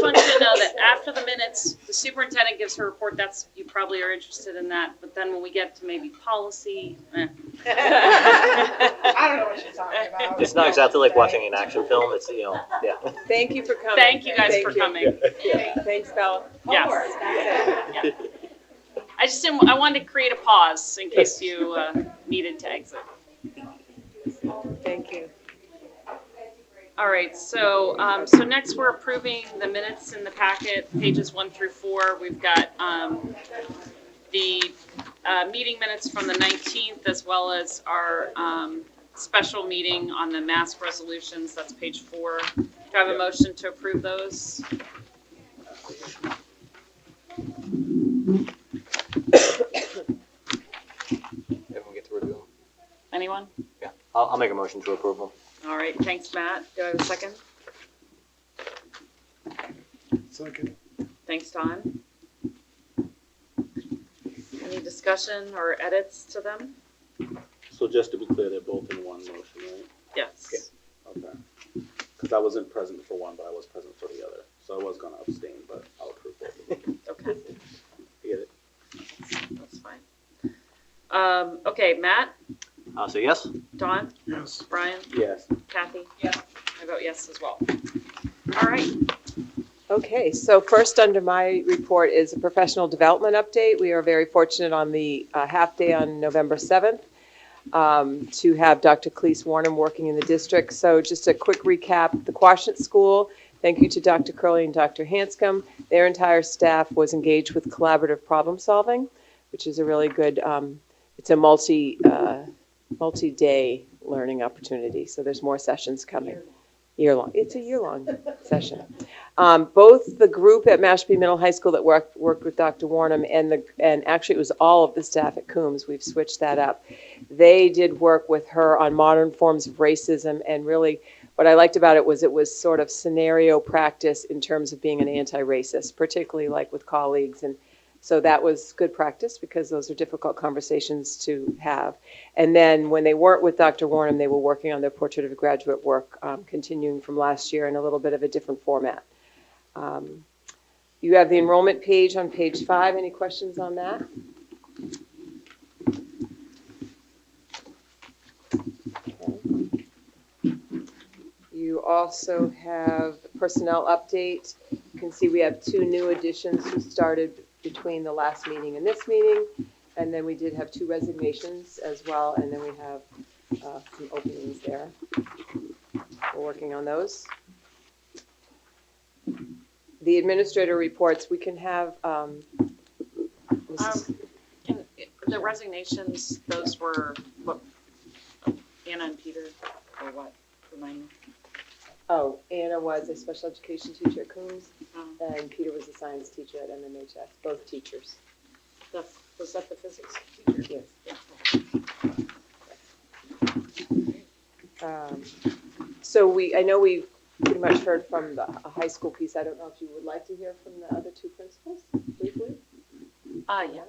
want you to know that after the minutes, the superintendent gives her report. That's, you probably are interested in that. But then when we get to maybe policy, I don't know what she's talking about. It's not exactly like watching an action film. It's, yeah. Thank you for coming. Thank you guys for you. coming. Yeah. Thanks, Bella. Yes. Yeah. I just didn't, I wanted to create a pause in case you needed to exit. Thank you. All right, so next we're approving the minutes in the packet, pages 1 through 4. We've got the meeting minutes from the 19th, as well as our special meeting on the mask resolutions. That's page 4. Do I have a motion to approve those? Everyone get to review them? Anyone? Yeah. I'll make a motion to approve them. All right, thanks, Matt. Do I have a second? Second. Thanks, Don. Any discussion or edits to them? So just to be clear, they're both in one motion, right? Yes. Okay. Because I wasn't present for one, but I was present for the other. So I was going to abstain, but I'll approve both of them. Okay, You get it? that's fine. Okay, Matt, I'll say yes. Dawn, Yes. Brian, Yes. Kathy? Yes. I vote yes as well. All right. Okay, so first under my report is a professional development update. We are very fortunate on the half day on November 7th to have Dr. Cleese Warnham working in the district. So just a quick recap, the Quashnet School, thank you to Dr. Curley and Dr. Hanscom. Their entire staff was engaged with collaborative problem solving, which is a really good, it's a multi-day learning opportunity. So there's more sessions coming. Year-long. It's a year-long session. Both the group at Mashpee Middle High School that worked with Dr. Warnham and actually it was all of the staff at Coombs, we've switched that up. They did work with her on modern forms of racism, and really what I liked about it was sort of scenario practice in terms of being an anti-racist, particularly like with colleagues. And so that was good practice because those are difficult conversations to have. And then when they weren't with Dr. Warnham, they were working on their portrait of a graduate work, continuing from last year in a little bit of a different format. You have the enrollment page on page 5. Any questions on that? Okay. You also have personnel update. You can see we have 2 new additions who started between the last meeting and this meeting, and then we did have 2 resignations as well, and then we have some openings there. We're working on those. The administrator reports, we can have, The resignations, those were, what, Anna and Peter, or what? Remind me. Oh, Anna was a special education teacher at Coombs, and Peter was a science teacher at MMHS, both teachers. Was that the physics teacher? Yes. So I know we've pretty much heard from the high school piece. I don't know if you would like to hear from the other two principals briefly? Yeah.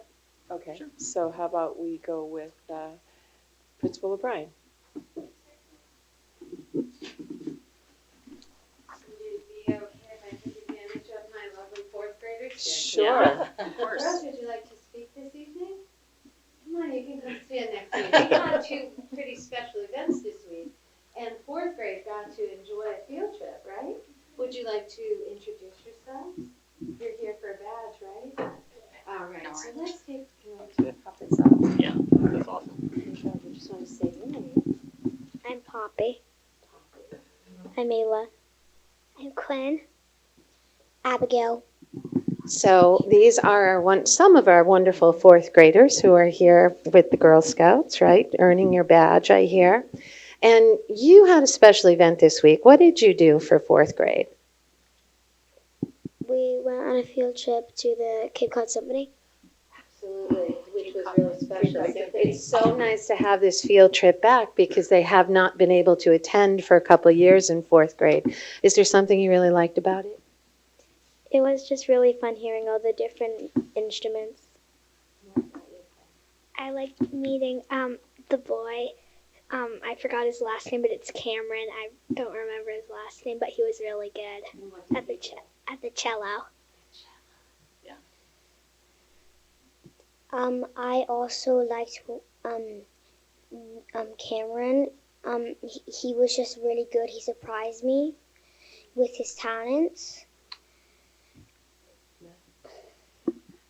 Okay, so how about we go with Principal O'Brien? Would it be okay if I took advantage of my lovely fourth graders? Sure. Of course. Rose, would you like to speak this evening? Come on, you can come stand next to me. We had two pretty special events this week, and fourth grade got to enjoy a field trip, right? Would you like to introduce yourselves? You're here for a badge, right? All right, so let's take, can we pop this up? Yeah, that's awesome. You just want to say your name. I'm Poppy. I'm Ayla. I'm Quinn. Abigail. So these are some of our wonderful fourth graders who are here with the Girl Scouts, right? Earning your badge, I hear. And you had a special event this week. What did you do for fourth grade? We went on a field trip to the Cape Cod Symphony. Absolutely, which was really special. It's so nice to have this field trip back because they have not been able to attend for a couple of years in fourth grade. Is there something you really liked about it? It was just really fun hearing all the different instruments. I liked meeting the boy. I forgot his last name, but it's Cameron. I don't remember his last name, but he was really good at the cello. Yeah. I also liked Cameron. He was just really good. He surprised me with his talents.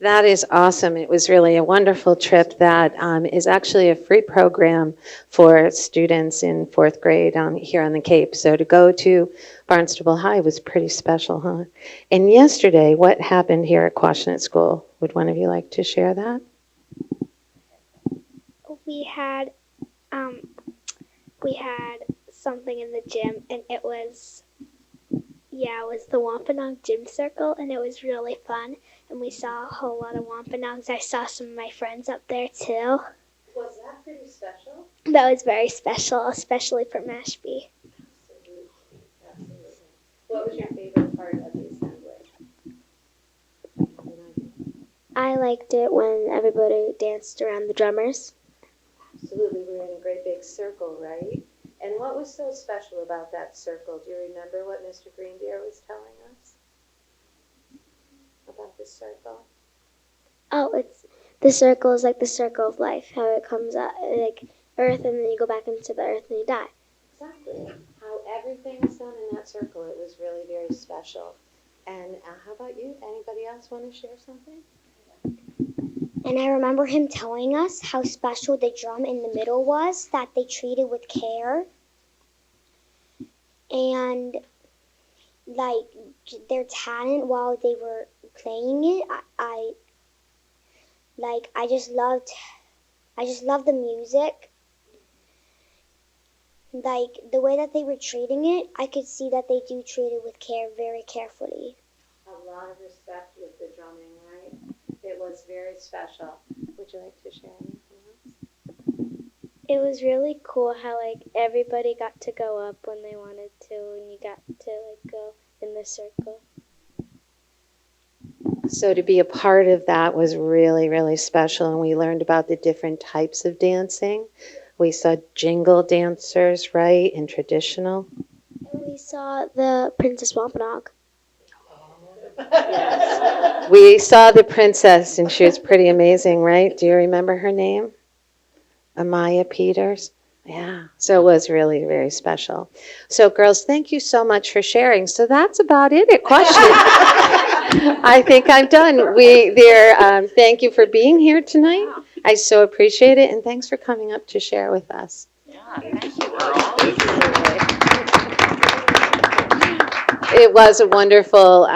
That is awesome. It was really a wonderful trip that is actually a free program for students in fourth grade here on the Cape. So to go to Barnstable High was pretty special, huh? And yesterday, what happened here at Quashnet School? Would one of you like to share that? We had something in the gym, and it was the Wampanoag Gym Circle, and it was really fun. And we saw a whole lot of Wampanoags. I saw some of my friends up there too. Was that pretty special? That was very special, especially for Mashpee. Absolutely, absolutely. What was your favorite part of the assembly? I liked it when everybody danced around the drummers. Absolutely, we were in a great big circle, right? And what was so special about that circle? Do you remember what Mr. Greenbeer was telling us about the circle? Oh, the circle is like the circle of life, how it comes out, like earth, and then you go back into the earth and you die. Exactly. How everything was done in that circle. It was really very special. And how about you? Anybody else want to share something? And I remember him telling us how special the drum in the middle was, that they treated with care. And, like, their talent while they were playing it, I just loved the music. Like, the way that they were treating it, I could see that they do treat it with care, very carefully. A lot of respect with the drumming, right? It was very special. Would you like to share anything else? It was really cool how, like, everybody got to go up when they wanted to, and you got to, like, go in the circle. So to be a part of that was really, really special, and we learned about the different types of dancing. We saw jingle dancers, right, and traditional. And we saw the Princess Wampanoag. We saw the princess, and she was pretty amazing, right? Do you remember her name? Amaya Peters. Yeah, so it was really very special. So girls, thank you so much for sharing. So that's about it at Quashnet. I think I'm done. Thank you for being here tonight. I so appreciate it, and thanks for coming up to share with us. Yeah, thank you, girls. It was a wonderful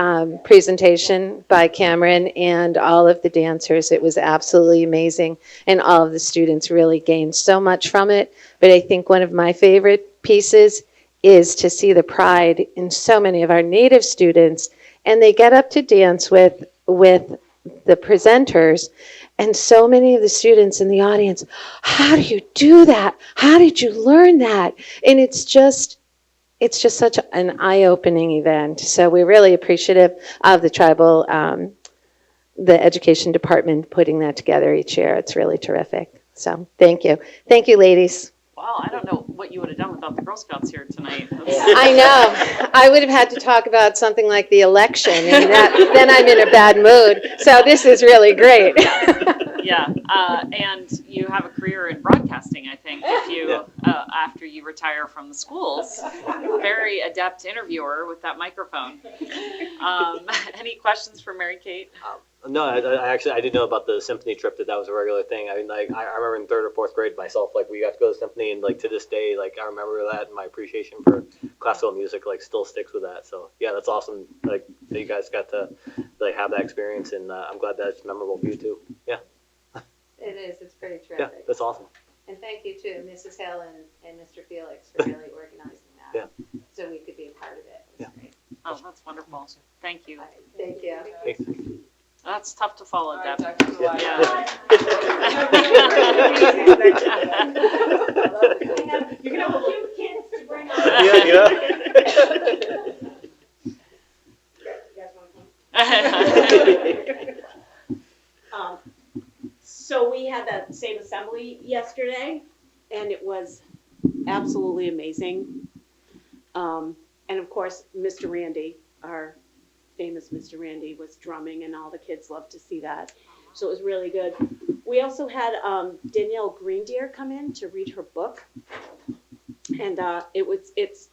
presentation by Cameron and all of the dancers. It was absolutely amazing, and all of the students really gained so much from it. But I think one of my favorite pieces is to see the pride in so many of our Native students, and they get up to dance with the presenters, and so many of the students in the audience, how do you do that? How did you learn that? And it's just such an eye-opening event. So we're really appreciative of the tribal, the education department putting that together each year. It's really terrific. So thank you. Thank you, ladies. Wow, I don't know what you would have done without the Girl Scouts here tonight. I know. I would have had to talk about something like the election, and then I'm in a bad mood. So this is really great. Yeah, and you have a career in broadcasting, I think, if you after you retire from the schools. Very adept interviewer with that microphone. Any questions for Mary Kate? No, I actually I didn't know about the symphony trip, that was a regular thing. I mean, like I remember in 3rd or 4th grade myself, like we got to go to symphony, and like to this day, like I remember that, and my appreciation for classical music like still sticks with that. So yeah, that's awesome. Like that you guys got to like have that experience, and I'm glad that it's memorable for you too. Yeah. It is, it's pretty Yeah, terrific. that's awesome. And thank you to Mrs. Hill and Mr. Felix for really organizing that. Yeah. So we could be a part of it. It was great. Oh, that's wonderful. Thank you. Thank you. Thanks. That's tough to follow, Deb. Yeah. You're gonna have cute kids to bring on. So we had that same assembly yesterday, and it was absolutely amazing. And of course, Mr. Randy, our famous Mr. Randy, was drumming, and all the kids loved to see that. So it was really good. We also had Danielle Greendeer come in to read her book, and it's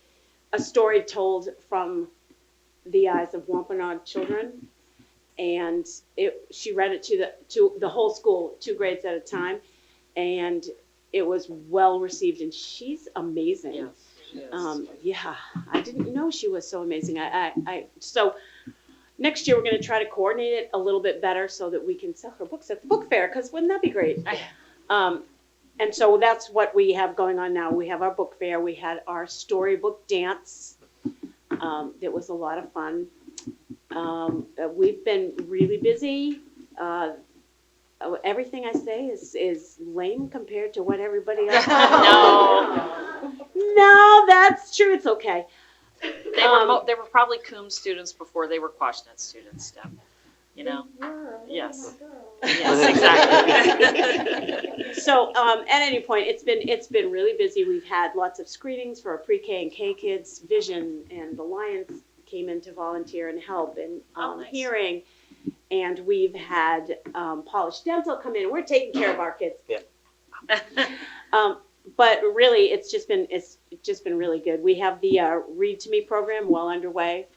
a story told from the eyes of Wampanoag children. And she read it to the whole school, 2 grades at a time, and it was well received. And she's amazing. Yes, she is. Yeah, I didn't know she was so amazing. So next year we're going to try to coordinate it a little bit better so that we can sell her books at the book fair. Because wouldn't that be great? And so that's what we have going on now. We have our book fair. We had our storybook dance. It was a lot of fun. We've been really busy. Everything I say is lame compared to what everybody else. No, that's true. It's okay. They were probably Coombs students before they were Quashnet students, Deb. You know? Yes. Yes, exactly. So at any point, it's been really busy. We've had lots of screenings for our pre-K and K kids. Vision and the Lions came in to volunteer and help, and nice. hearing, and we've had Polished Dental come in. We're taking care of our kids. Yeah. But really, it's just been really good. We have the Read to Me program well underway.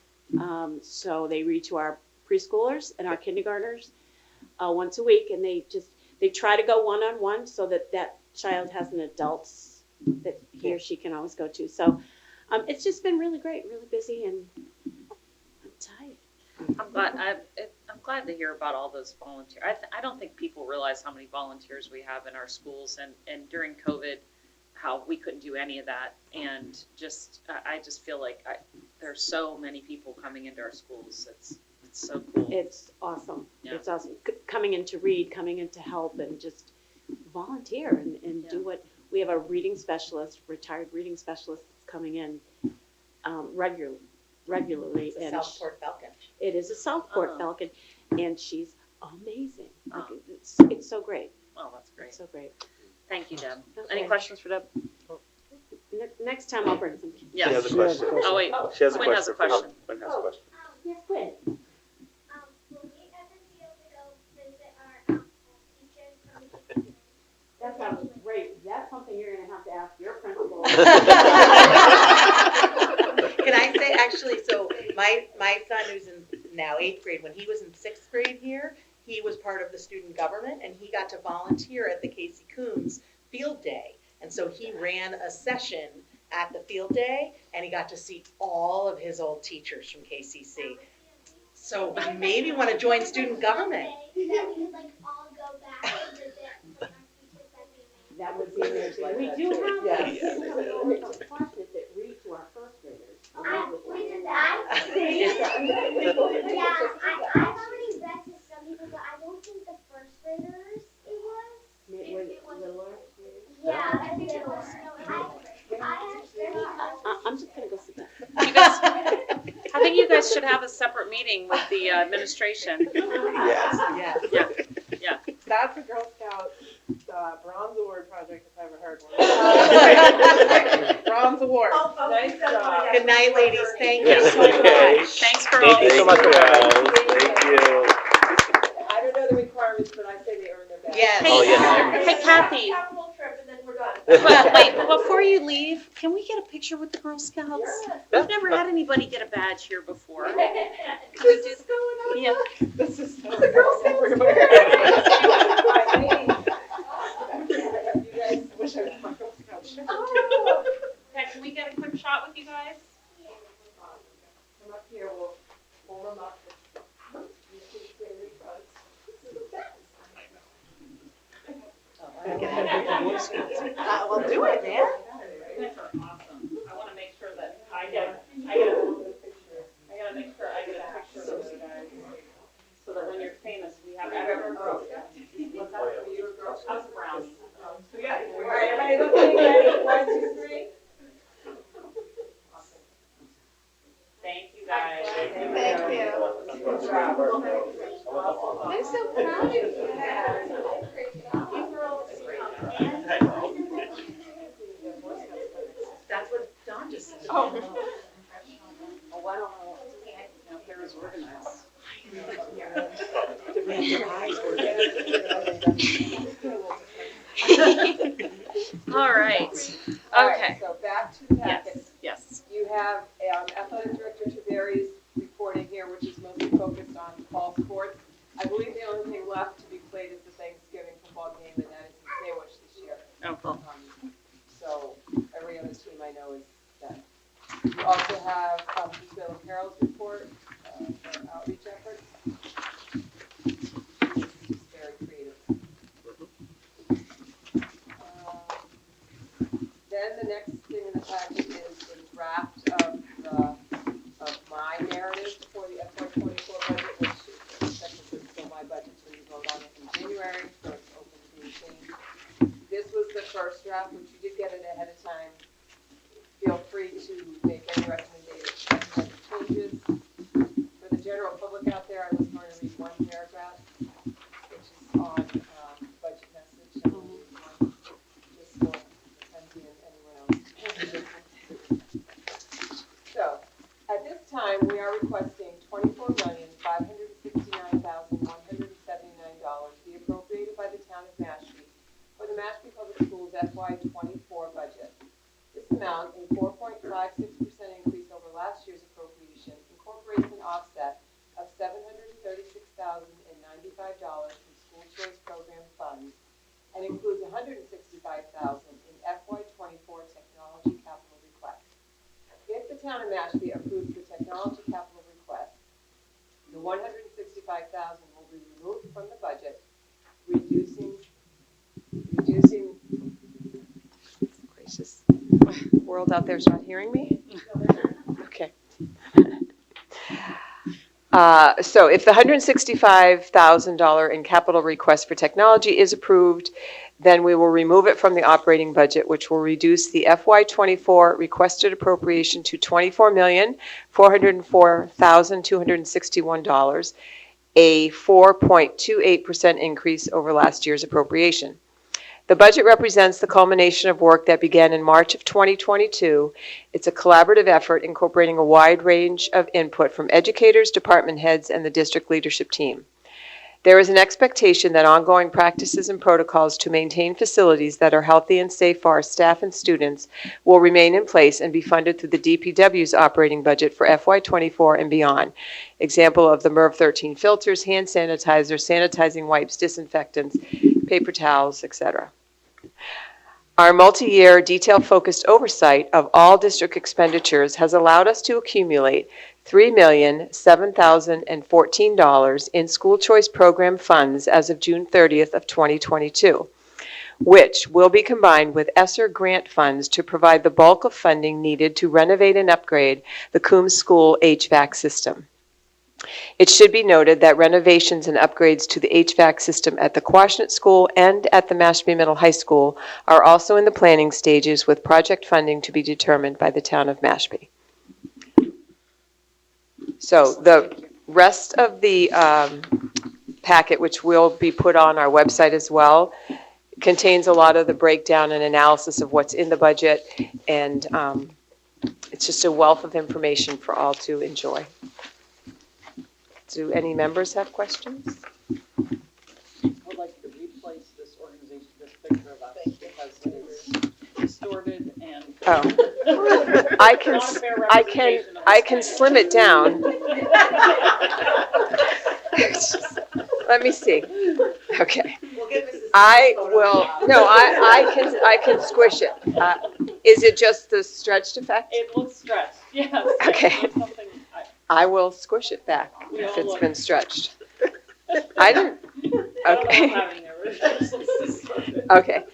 So they read to our preschoolers and our kindergartners once a week, and they try to go one-on-one so that child has an adult that he or she can always go to. So it's just been really great, really busy, and I'm tired. I'm glad to hear about all those volunteers. I don't think people realize how many volunteers we have in our schools, and during COVID, how we couldn't do any of that. And I just feel like there's so many people coming into our schools. It's so cool. It's awesome. Yeah. It's awesome. Coming in to read, coming in to help, and just volunteer and do what we have a reading specialist, retired reading specialist coming in regularly. It's a Southport Falcon. It is a Southport Falcon, and she's amazing. Like, it's so great. Oh, that's great. It's so great. Thank you, Deb. Okay. Any questions for Deb? Next time I'll bring some. Yes. She has a question. Oh, wait. She has a Quinn has a question. Quinn has a question. Yes, Quinn. That sounds great. That's something you're going to have to ask your principal. Can I say, actually, so my son who's in now 8th grade, when he was in 6th grade here, he was part of the student government, and he got to volunteer at the Casey Coombs Field Day. And so he ran a session at the field day, and he got to see all of his old teachers from KCC. So maybe want to join student government. That would be amazing. We do have kids coming over from Quashnet that read to our first I've already read to some people, but I don't think the first graders it was. Yeah, I think it was. I'm just gonna go sit down. You guys, I think you guys should have a separate meeting with the administration. Yes. Yeah, yeah. That's a Girl Scout Bronze Award project if I ever heard one. Bronze Award. Nice job. Good night, ladies. Thank you Yes, so okay. much. Thanks for all. Thank you so much for coming. Thank you. I don't know the requirements, but I say they earn their badge. Yes. Oh, yeah. Hey, Kathy. Capital trip and then we're done. But wait, before you leave, can we get a picture with the Girl Scouts? We've never had anybody get a badge here before. Can we do? Yeah. This is so girls everywhere. You guys wish I was my Girl Scout shirt. Okay, can we get a quick shot with you guys? Come up here, we'll warm up. Well, do it, man. You guys are awesome. I want to make sure that I gotta make sure I get a picture of you guys. So that when you're famous, we have everyone. What's that for you, girl? I was brown. Yeah. All right, everybody looking ready? 1, 2, 3. Thank you guys. Thank you. Good job. I'm so proud of you. That's what Dawn just said. Oh, I don't know if they're as organized. All right. Okay. So back to the packet. Yes. You have Athletic Director Taveri's reporting here, which is mostly focused on fall sports. I believe the only thing left to be played is the Thanksgiving football game, and that is in Sandwich this year. Oh, cool. So every other team I know is done. You also have Isabel and Carol's report for outreach efforts. It's very creative. Then the next thing in the packet is a draft of my narrative for the FY24 budget, which is technically still my budget, so you vote on it in January, so it's open to being changed. This was the first draft, which you did get it ahead of time. Feel free to make any recommendations, changes. For the general public out there, I was going to read one paragraph, which is on budget message. I'm going to read one just for Mackenzie and anyone else. So, at this time, we are requesting $24,569,179 be appropriated by the town of Mashpee for the Mashpee Public Schools FY24 budget. This amount, a 4.56% increase over last year's appropriation, incorporates an offset of $736,095 from school choice program funds and includes $165,000 in FY24 technology capital request. If the town of Mashpee approves the technology capital request, the $165,000 will be removed from the budget, reducing. Gracious, world out there's not hearing me. Okay. So if the $165,000 in capital request for technology is approved, then we will remove it from the operating budget, which will reduce the FY24 requested appropriation to $24,404,261, a 4.28% increase over last year's appropriation. The budget represents the culmination of work that began in March of 2022. It's a collaborative effort incorporating a wide range of input from educators, department heads, and the district leadership team. There is an expectation that ongoing practices and protocols to maintain facilities that are healthy and safe for our staff and students will remain in place and be funded through the DPW's operating budget for FY24 and beyond. Example of the MERV 13 filters, hand sanitizer, sanitizing wipes, disinfectants, paper towels, etc. Our multi-year detail-focused oversight of all district expenditures has allowed us to accumulate $3,007,014 in school choice program funds as of June 30th of 2022. which will be combined with ESSER grant funds to provide the bulk of funding needed to renovate and upgrade the Coombs School HVAC system. It should be noted that renovations and upgrades to the HVAC system at the Quashnet School and at the Mashpee Middle High School are also in the planning stages, with project funding to be determined by the town of Mashpee. So the rest of the packet, which will be put on our website as well, contains a lot of the breakdown and analysis of what's in the budget, and it's just a wealth of information for all to enjoy. Do any members have questions? I would like to replace this organization, this picture of us, because it is distorted and. Oh, I can slim it down. Let me see. Okay. I can squish it. Is it just the stretched effect? It looks stretched, yes. Okay. It's something I will squish it back We if all it's look. been stretched. I didn't, okay. Okay,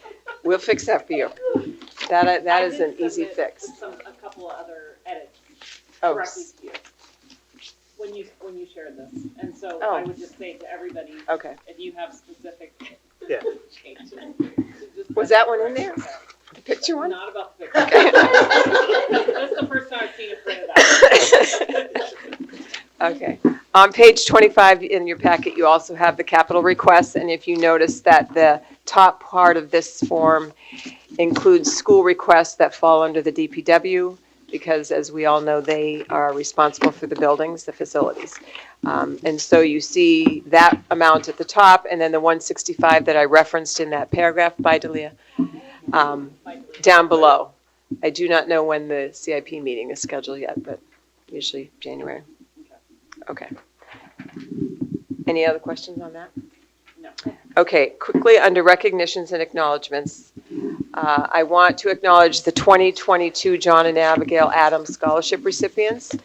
we'll fix that for you. That is an easy fix. A couple of other edits Oh. directly to you when you shared this. And so Oh. I would just say to everybody, Okay. if you have specific Yeah. changes. Was that one in there? The picture one? Not about the picture. That's the first time I've seen it printed out. Okay. On page 25 in your packet, you also have the capital requests, and if you notice that the top part of this form includes school requests that fall under the DPW, because as we all know, they are responsible for the buildings, the facilities. And so you see that amount at the top, and then the 165 that I referenced in that paragraph by Delia, down below. I do not know when the CIP meeting is scheduled yet, but usually January. Okay. Any other questions on that? No. Okay, quickly under recognitions and acknowledgements, I want to acknowledge the 2022 John and Abigail Adams Scholarship recipients.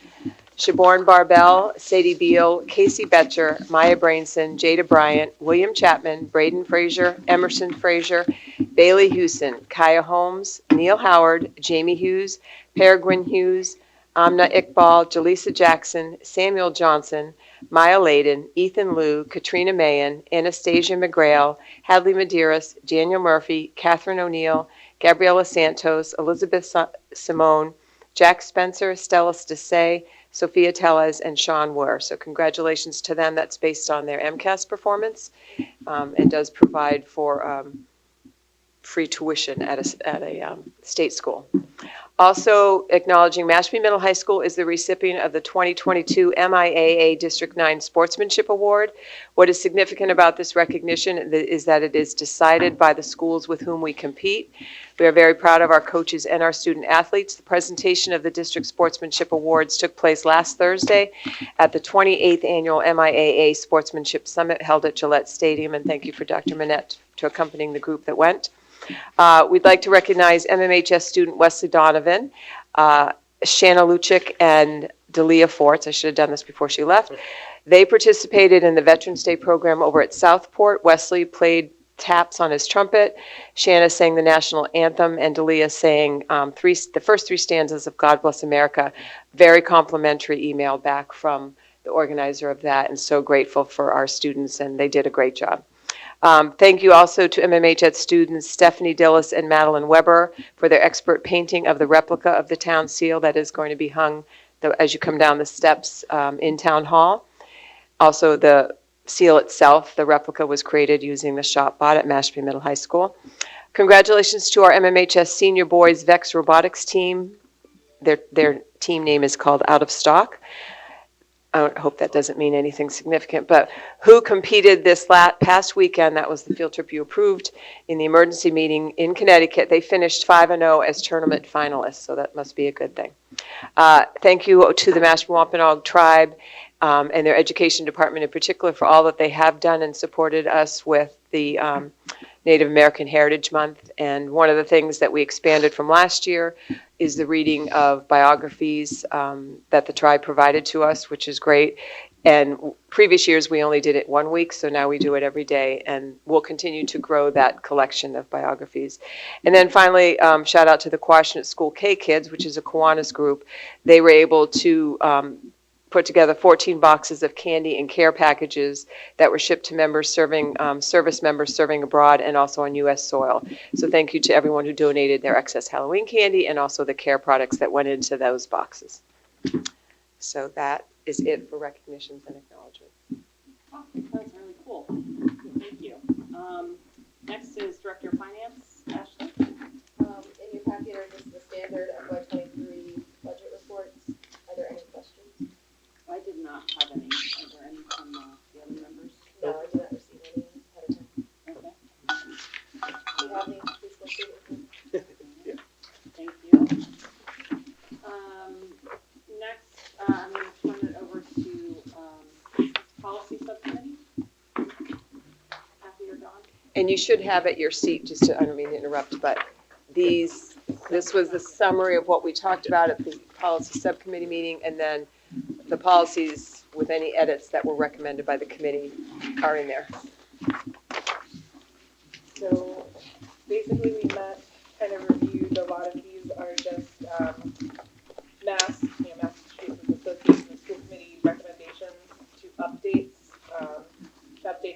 Shaborn Barbell, Sadie Beal, Casey Betcher, Maya Brainson, Jada Bryant, William Chapman, Braden Frazier, Emerson Frazier, Bailey Hewson, Kaya Holmes, Neil Howard, Jamie Hughes, Peregrine Hughes, Amna Iqbal, Jaleesa Jackson, Samuel Johnson, Maya Layden, Ethan Liu, Katrina Mayen, Anastasia McGrail, Hadley Medeiros, Daniel Murphy, Catherine O'Neill, Gabriela Santos, Elizabeth Simone, Jack Spencer, Stella Stacey, Sophia Tellez, and Sean Wurr. So congratulations to them. That's based on their MCAS performance and does provide for free tuition at a state school. Also acknowledging Mashpee Middle High School is the recipient of the 2022 MIAA District 9 Sportsmanship Award. What is significant about this recognition is that it is decided by the schools with whom we compete. We are very proud of our coaches and our student athletes. The presentation of the District Sportsmanship Awards took place last Thursday at the 28th Annual MIAA Sportsmanship Summit held at Gillette Stadium, and thank you for Dr. Manette to accompanying the group that went. We'd like to recognize MMHS student Wesley Donovan, Shanna Luchik, and Delia Forts. I should have done this before she left. They participated in the Veterans Day program over at Southport. Wesley played taps on his trumpet. Shanna sang the national anthem, and Delia sang the first three stanzas of God Bless America. Very complimentary email back from the organizer of that, and so grateful for our students, and they did a great job. Thank you also to MMHS students Stephanie Dillis and Madeline Weber for their expert painting of the replica of the town seal that is going to be hung as you come down the steps in Town Hall. Also, the seal itself, the replica, was created using the shop bought at Mashpee Middle High School. Congratulations to our MMHS Senior Boys VEX Robotics team. Their team name is called Out of Stock. I hope that doesn't mean anything significant, but who competed this past weekend. That was the field trip you approved in the emergency meeting in Connecticut. They finished 5-0 as tournament finalists, so that must be a good thing. Thank you to the Mashpee Wampanoag tribe and their education department in particular for all that they have done and supported us with the Native American Heritage Month. And one of the things that we expanded from last year is the reading of biographies that the tribe provided to us, which is great. And previous years, we only did it 1 week, so now we do it every day, and we'll continue to grow that collection of biographies. And then finally, shout out to the Quashnet School K Kids, which is a Kiwanis group. They were able to put together 14 boxes of candy and care packages that were shipped to members serving, service members serving abroad and also on U.S. soil. So thank you to everyone who donated their excess Halloween candy and also the care products that went into those boxes. So that is it for recognitions and acknowledgement. Oh, that's really cool. Thank you. Next is Director of Finance, Ashley. In your packet are just the standard FY23 budget reports. Are there any questions? I did not have any. Are there any from the other members? No, I did not receive any ahead of time. Okay. Do you have any? Please go through it. Thank you. Next, I'm going to turn it over to Policy Subcommittee. Kathy or Dawn? And you should have at your seat, just to, I don't mean to interrupt, but this was the summary of what we talked about at the Policy Subcommittee meeting, and then the policies with any edits that were recommended by the committee are in there. So basically we met, kind of reviewed, a lot of these are just Massachusetts Association of School Committee recommendations to update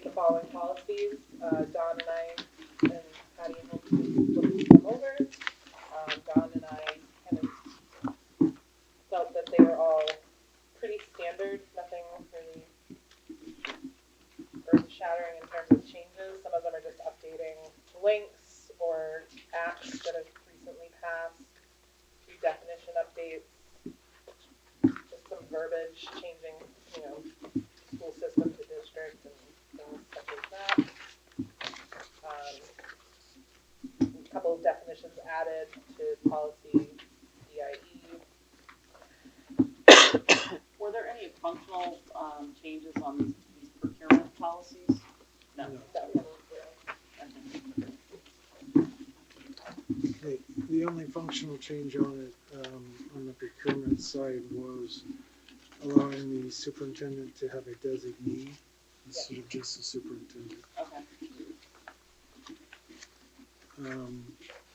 the following policies. Dawn and I and Patty and Hope looked them over. Dawn and I kind of felt that they were all pretty standard, nothing really earth-shattering in terms of changes. Some of them are just updating links or acts that have recently passed, few definition updates, just some verbiage changing, school system to district and things such as that. A couple of definitions added to policy DIE. Were there any functional changes on these procurement policies? No. The only functional change on it, on the procurement side, was allowing the superintendent to have a designee instead of just the superintendent. Okay.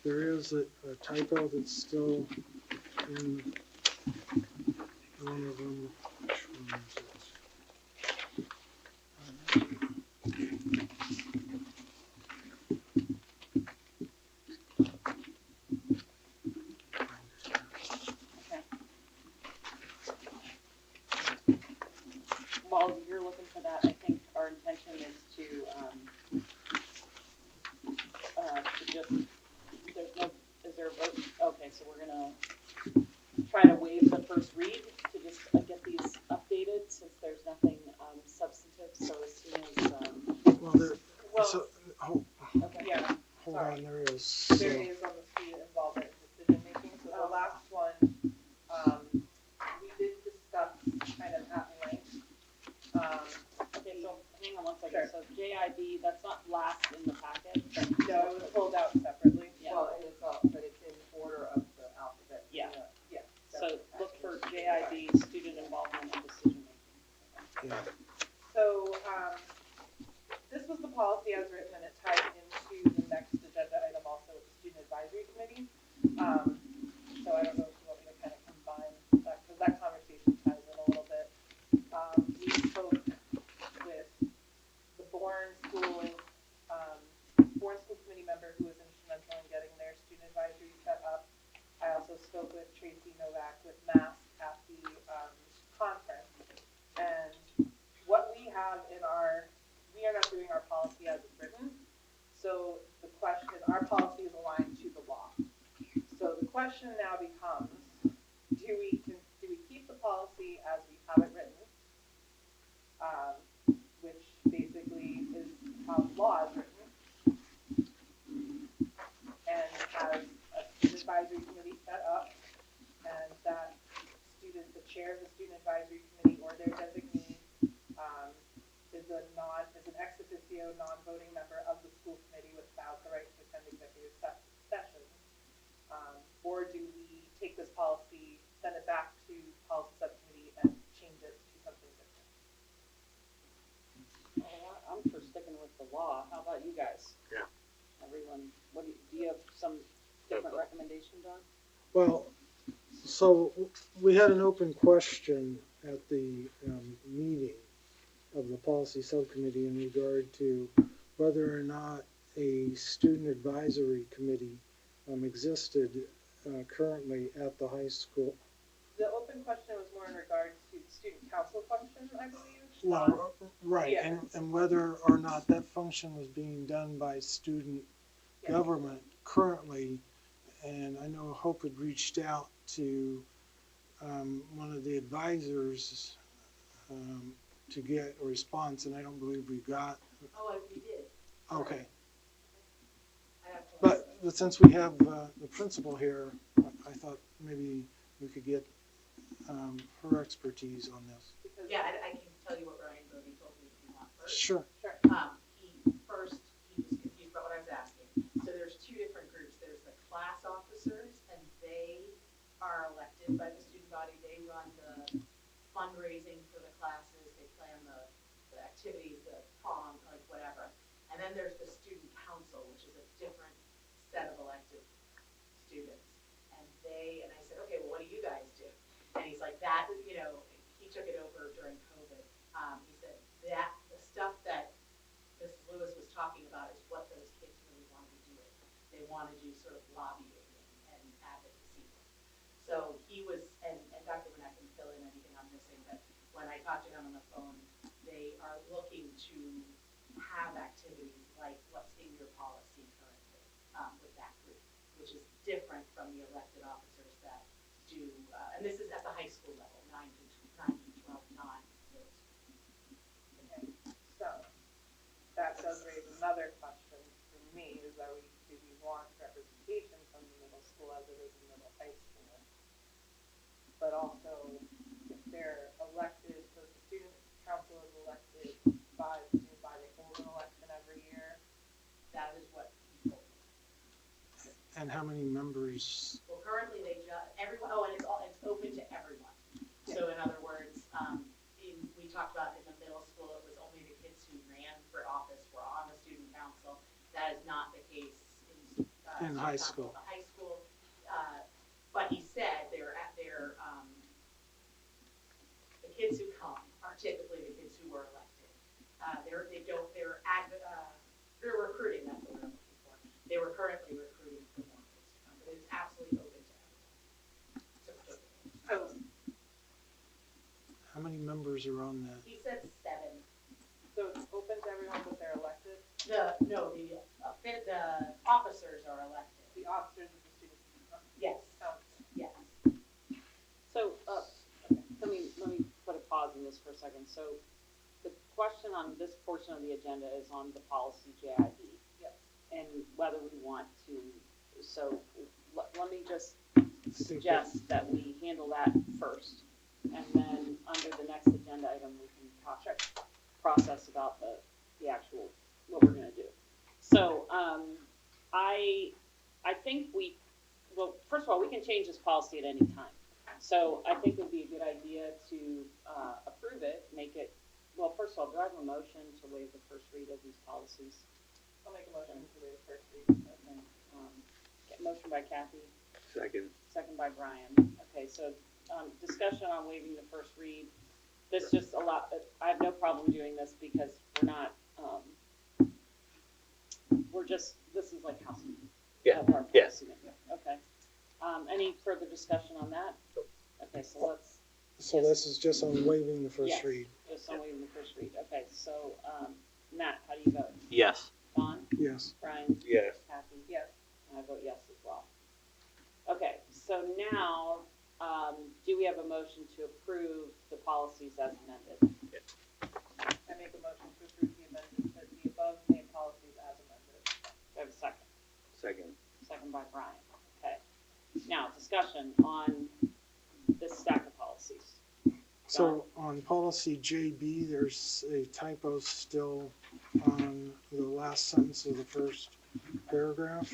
There is a typo that's still in one of them. Which one is it? While you're looking for that, I think our intention is to just, is there a vote? Okay, so we're gonna try to waive the first read to just get these updated since there's nothing substantive, so as soon as, Hold on, there is. There is on the student involvement in decision making. So the last one, we did discuss kind of at length. Okay, so hang on one second. So JIB, that's not last in the packet. No, it was pulled out separately. Yeah. Well, and it's all, but it's in order of the alphabet. Yeah. Yeah. So look for JIB, student involvement and decision making. Yeah. So, this was the policy as written, and it tied into the next agenda item also with the Student Advisory Committee. So I don't know if you want me to kind of combine that, because that conversation ties in a little bit. We spoke with the Bourne School Committee member who was instrumental in getting their student advisory set up. I also spoke with Tracy Novak with Mass at the conference. And what we have in we are not doing our policy as it's written. So the question, our policy is aligned to the law. So the question now becomes, do we keep the policy as we have it written, which basically is how the law is written, and has a student advisory committee set up, and that the chair of the student advisory committee or their designee is an ex officio non-voting member of the school committee without the right to attend executive sessions? Or do we take this policy, send it back to policy subcommittee and change it to something different? recommendation, John? Well, so we had an open question at the meeting of the policy subcommittee in regard to whether or not a student advisory committee existed currently at the high school. The open question was more in regards to the student council function, I believe. Well, right, Yes. and whether or not that function was being done by student government currently. And I know Hope had reached out to one of the advisors to get a response, and I don't believe we got. Oh, we did. Okay. I have to- But since we have the principal here, I thought maybe we could get her expertise on this. Yeah, I can tell you what Ryan Brody told me if you want first. Sure. He was confused about what I was asking. So there's two different groups. There's the class officers, and they are elected by the student body. They run the fundraising for the classes. They plan the activities, the prom, like whatever. And then there's the student council, which is a different set of elected students. And I said, okay, well, what do you guys do? And he's like, that, he took it over during COVID. He said that the stuff that Mrs. Lewis was talking about is what those kids really want to be doing. They want to do sort of lobbying and advocacy. So he was, and Dr. Burnett can fill in anything I'm missing, but when I talked to him on the phone, they are looking to have activities like what's in your policy currently with that group, which is different from the elected officers that do, and this is at the high school level, 9 through 12, non-middle school. Okay, so that does raise another question for me, is that do we want representation from the middle school as it is in middle high school? But also, if they're elected, so if the student council is elected by the student body, they hold an election every year. That is what he told me. And how many members? Well, currently they everyone, and it's open to everyone. So in other words, we talked about in the middle school, it was only the kids who ran for office were on the student council. That is not the case in high school. The high school, but he said the kids who come are typically the kids who were elected. They're recruiting. That's what we're looking for. They were currently recruiting for more kids to come, but it's absolutely open to everyone. So How many members are on that? He said 7. So it's open to everyone, but they're elected? The officers are elected. The officers of the student Yes. council. Yes. So, let me put a pause in this for a second. So the question on this portion of the agenda is on the policy JIE. Yes. And whether we want to, so let me just suggest that we handle that first. And then under the next agenda item, we can talk, process about the actual, what we're gonna do. So, I think well, first of all, we can change this policy at any time. So I think it would be a good idea to approve it, make it, well, first of all, do I have a motion to waive the first read of these policies? I'll make a motion to waive the first read. Okay. Motion by Kathy, Second. second by Brian. Okay, so discussion on waiving the first read. This just a lot, I have no problem doing this because we're not, this is like housekeeping. Yeah. Of our Yes. policy making. Okay. Any further discussion on that? Okay, so let's. So this is just on waiving the first Yes, read. just on waiving the first read. Okay, so, Matt, how do you vote? Yes. Don? Yes. Brian? Yes. Kathy? Yes. And I vote yes as well. Okay, so now, do we have a motion to approve the policies as amended? I make a motion to approve the above named policies as amended. Do I have a second? Second. Second by Brian. Okay. Now, discussion on this stack of policies. So on policy JB, there's a typo still on the last sentence of the first paragraph,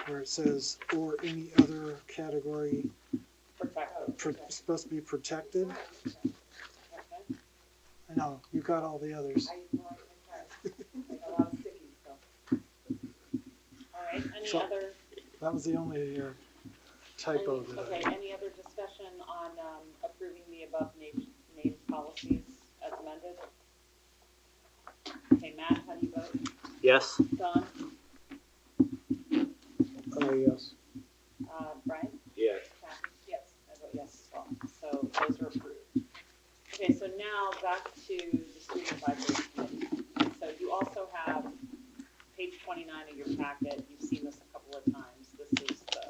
where it says, or any other category supposed to be protected. Okay. I know, you got all the others. I got a lot of stickies, so. All right, any Any So- other, That was the only typo that okay, I. any other discussion on approving the above named policies as amended? Okay, Matt, how do you vote? Yes. Don? Yes. Brian? Yes. Kathy? Yes. I vote yes as well. So those are approved. Okay, so now back to the student advisory committee. So you also have page 29 of your packet. You've seen this a couple of times. This is the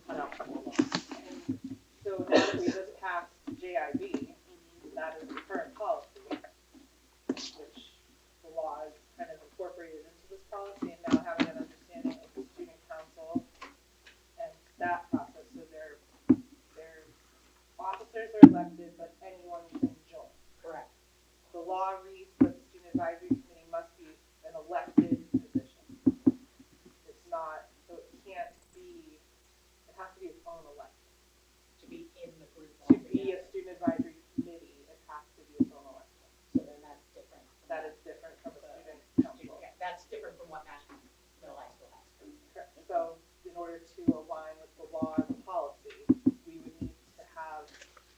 cutout from the law. So now that we just passed JIB, that is the current policy, which the law is kind of incorporated into this policy, and now having an understanding of the student council and that process. So their officers are elected, but anyone can join. Correct. The law reads that the student advisory committee must be an elected position. It's not, so it can't be, it has to be its own election. To be in the group. To be a student advisory committee, it has to be its own election. So then that's different. That is different from a student council. Yeah, that's different from what National Middle High School has. Correct. So in order to align with the law and the policy, we would need to have,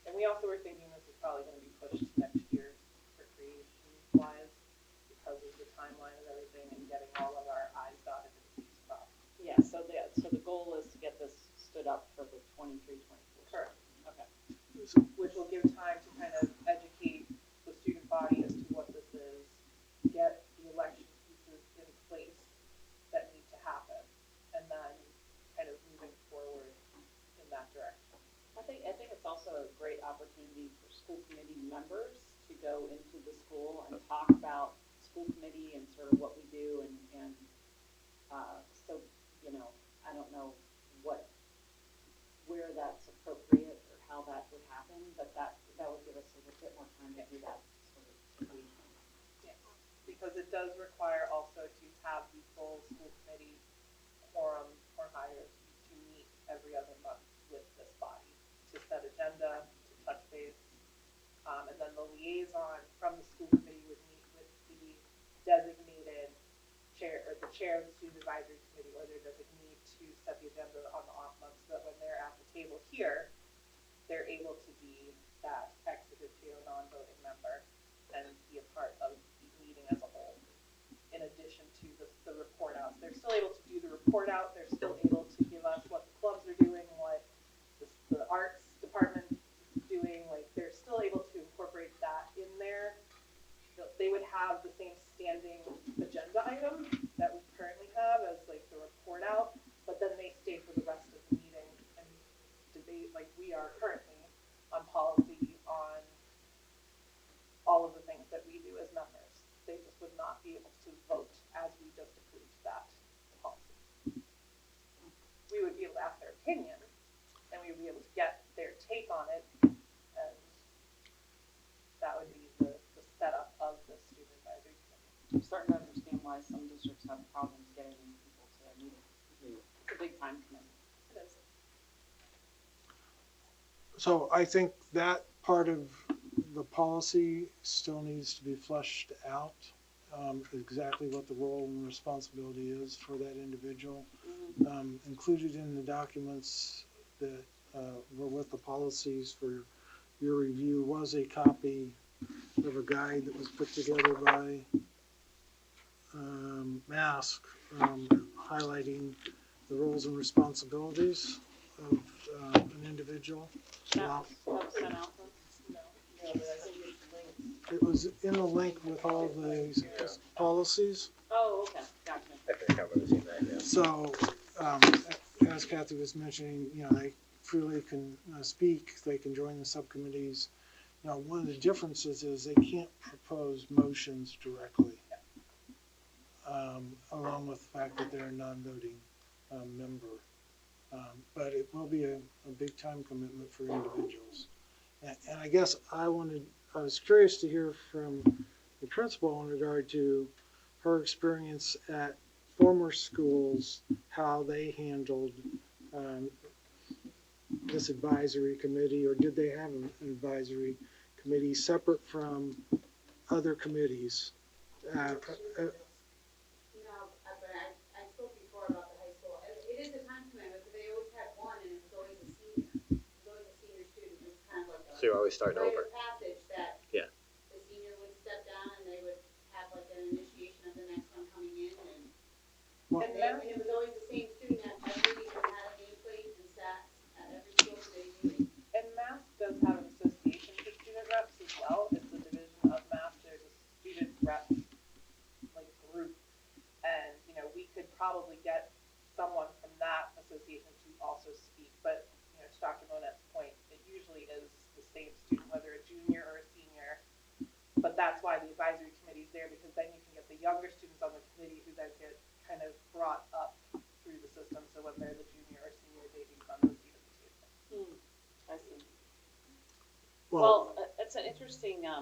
and we also were thinking this is probably gonna be pushed next year for creation wise, because of the timeline of everything and getting all of our I's dotted and T's crossed. Yeah, so the goal is to get this stood up for the 23-24. Correct. Okay. Which will give time to kind of educate the student body as to what this is, get the election pieces in place that need to happen, and then kind of moving forward in that direction. I think it's also a great opportunity for school committee members to go into the school and talk about school committee and sort of what we do and so, you know, I don't know where that's appropriate or how that would happen, but that would give us a little bit more time to do that sort of engagement. Yes, because it does require also to have the full school committee quorum or higher to meet every other month with this body, to set agenda, to touch base. And then the liaison from the school committee would meet with the designated chair, or the chair of the student advisory committee, or their designee, to set the agenda on the off months, so that when they're at the table here, they're able to be that ex officio non-voting member and be a part of the meeting as a whole. In addition to the report outs, they're still able to do the report out, they're still able to give us what the clubs are doing, what the arts department is doing, like, they're still able to incorporate that in there. They would have the same standing agenda item that we currently have as like the report out, but then they stay for the rest of the meeting and debate like we are currently on policy, on all of the things that we do as members. They just would not be able to vote as we just approved that policy. We would be able to ask their opinion, and we would be able to get their take on it, and that would be the setup of the student advisory committee. I'm starting to understand why some districts have problems getting people to their meetings. It's a big time commitment. It is. So I think that part of the policy still needs to be fleshed out, exactly what the role and responsibility is for that individual. Included in the documents that were with the policies for your review was a copy of a guide that was put together by Mask, highlighting the roles and responsibilities of an individual. That was sent out then? No, but I think it's linked. It was in the link with all the policies. Oh, okay, gotcha. I think I've ever seen that, yeah. So, as Kathy was mentioning, you know, they freely can speak, they can join the subcommittees. You know, one of the differences is they can't propose motions directly, along with the fact that they're a non-voting member. But it will be a big time commitment for individuals. And I guess I was curious to hear from the principal in regard to her experience at former schools, how they handled this advisory committee, or did they have an advisory committee separate from other committees? No, but I they were always starting rite over. of passage that Yeah. the senior would step down and they would have like an initiation of the next one coming in and and it was always the same student at every, who had a nameplate and sat at every school committee meeting. And Mass does have an association for student reps as well. It's a division of Mass. There's a student rep like group, and you know we could probably get someone from that association to also speak. But you know, to Dr. Monet's point, it usually is the same student, whether a junior or a senior. But that's why the advisory committee is there, because then you can get the younger students on the committee who then get kind of brought up through the system. So when they're the junior or senior, they become the seat of the table. I see. Well, Well, it's an interesting, I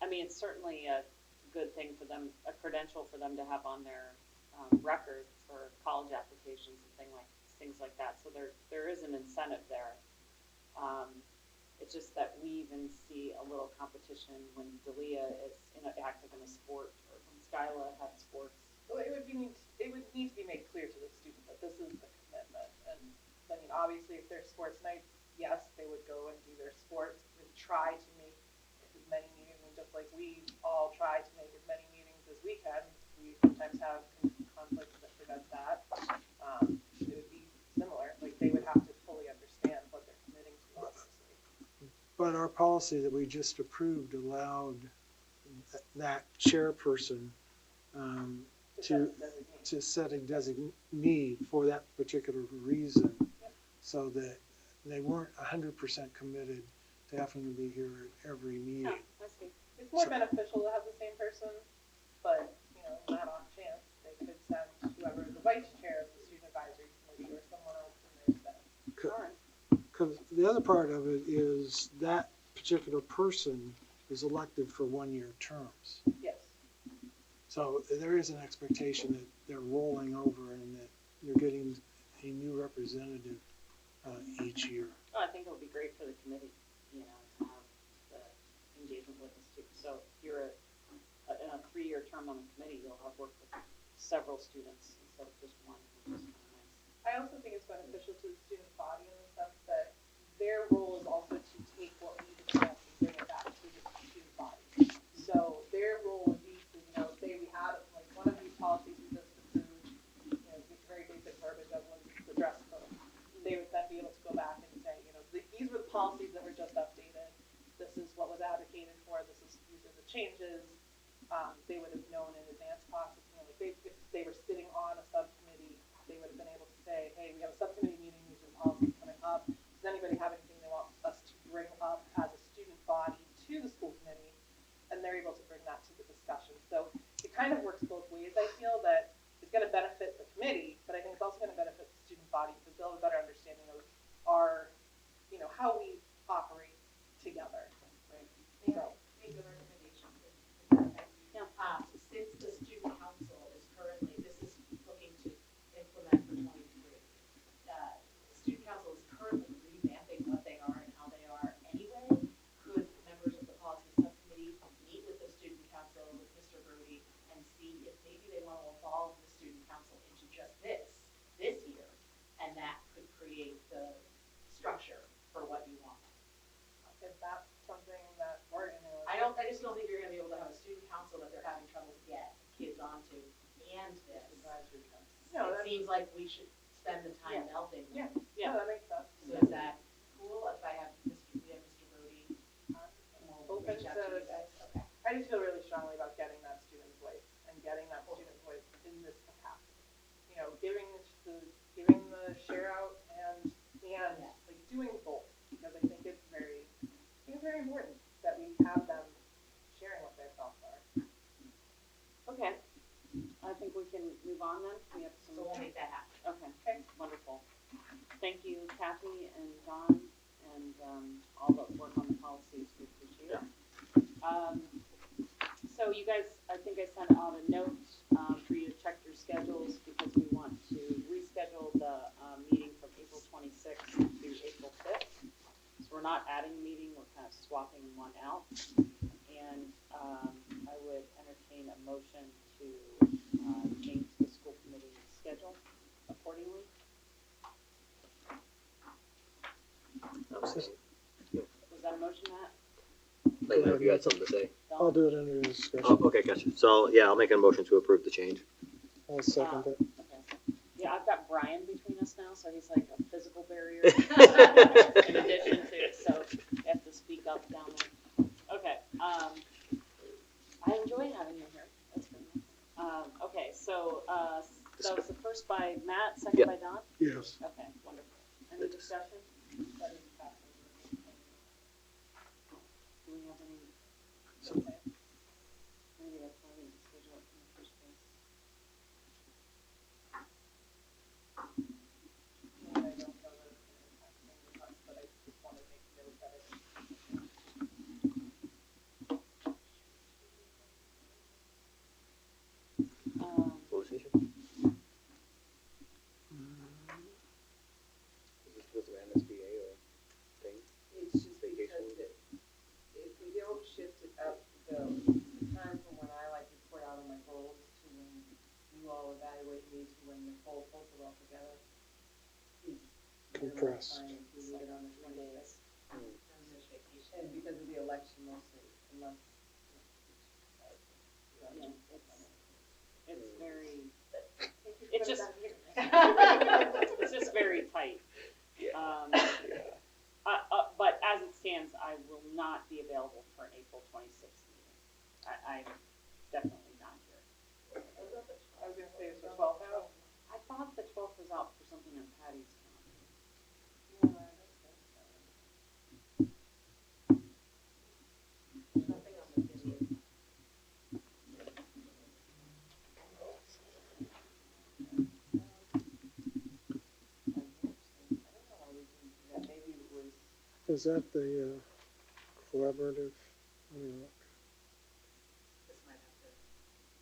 mean, it's certainly a good thing for them, a credential for them to have on their record for college applications and things like that. So there is an incentive there. It's just that we even see a little competition when Dalia is active in a sport, or when Skyla had sports. Well, it would need to be made clear to the student that this is the commitment. And I mean, obviously, if there's sports night, yes, they would go and do their sports and try to make as many meetings. And just like we all try to make as many meetings as we can, we sometimes have conflicts that prevent that. It would be similar. Like they would have to fully understand what they're committing to, obviously. but our policy that we just approved allowed that chairperson to set a designee for that particular reason, so that they weren't 100% committed to having to be here at every meeting. I see. It's more beneficial to have the same person, but you know, not on chance, they could send whoever the vice chair of the student advisory committee or someone else in there instead. Because the other part of it is that particular person is elected for one-year terms. Yes. So there is an expectation that they're rolling over and that you're getting a new representative each year. Well, I think it would be great for the committee, you know, to have the engagement with the students. So if you're in a 3-year term on the committee, you'll have worked with several students instead of just one, which is kind of nice. I also think it's beneficial to the student body in the sense that their role is also to take what we discuss and bring it back to the student body. So their role would be to, you know, say we had like one of these policies we just approved, you know, very basic verbiage of what is the dress code. They would then be able to go back and say, you know, these were the policies that were just updated. This is what was advocated for. These are the changes. They would have known in advance, possibly, you know, like if they were sitting on a subcommittee, they would have been able to say, hey, we have a subcommittee meeting, these are the policies coming up. Does anybody have anything they want us to bring up as a student body to the school committee? And they're able to bring that to the discussion. So it kind of works both ways. I feel that it's going to benefit the committee, but I think it's also going to benefit the student body because they'll have a better understanding of our, you know, how we operate together. Right. May So. I make a recommendation? Yeah. Since the student council is currently, this is looking to implement for 23. The student council is currently revamping what they are and how they are anyway. Could members of the policy subcommittee meet with the student council, with Mr. Brody, and see if maybe they want to evolve the student council into just this year, and that could create the structure for what you want. Is that something that we're going to? I just don't think you're gonna be able to have a student council that they're having trouble to get kids onto and this. No, It that's- seems like we should spend the time Yeah. melding Yeah, them. yeah, that makes sense. So is that cool if I have Mr. Brody? And we'll Open reach out to to- you guys, okay. I just feel really strongly about getting that student voice and getting that student voice in this capacity. You know, giving the share out and like doing both, because I think it's very important that we have them sharing what their thoughts are. Okay. I think we can move on then. We have some. So we'll make that happen. Okay. Wonderful. Thank you, Kathy and Don, and all the work on the policies. We appreciate it. So you guys, I think I sent out a note for you to check your schedules because we want to reschedule the meeting from April 26th to April 5th. So we're not adding a meeting, we're kind of swapping one out. And I would entertain a motion to change the school committee schedule accordingly. Was that a motion, Matt? I didn't know if you had something to say. I'll do it under discussion. Oh, okay, gotcha. So, yeah, I'll make a motion to approve the change. I'll second it. Yeah, I've got Brian between us now, so he's like a physical barrier in addition to, so you have to speak up down there. Okay, I enjoy having you here. That's good. Okay, so, that was the first by Matt, second Yep. by Don? Yes. Okay, wonderful. Any discussion? Do we have any? Okay. Maybe that's why we didn't schedule it in the first place. And I don't know that it's gonna impact any of us, but I just wanna make note that it. What was the issue? Is this with the MSBA or thing? It's just Vacation. because if we don't shift it up, the time from when I like report out on my goals to when you all evaluate me to when Nicole pulls it all together is Compressed. time if we leave it on the 26th. And because of the election mostly, unless. It's very, it's just, it's just very tight. But as it stands, I will not be available for an April 26th meeting. I'm definitely not here. I was gonna say, is the 12th out? I thought the 12th was out for something on Patty's calendar. Nothing on the 15th. Is that the collaborative? I don't know. This might have to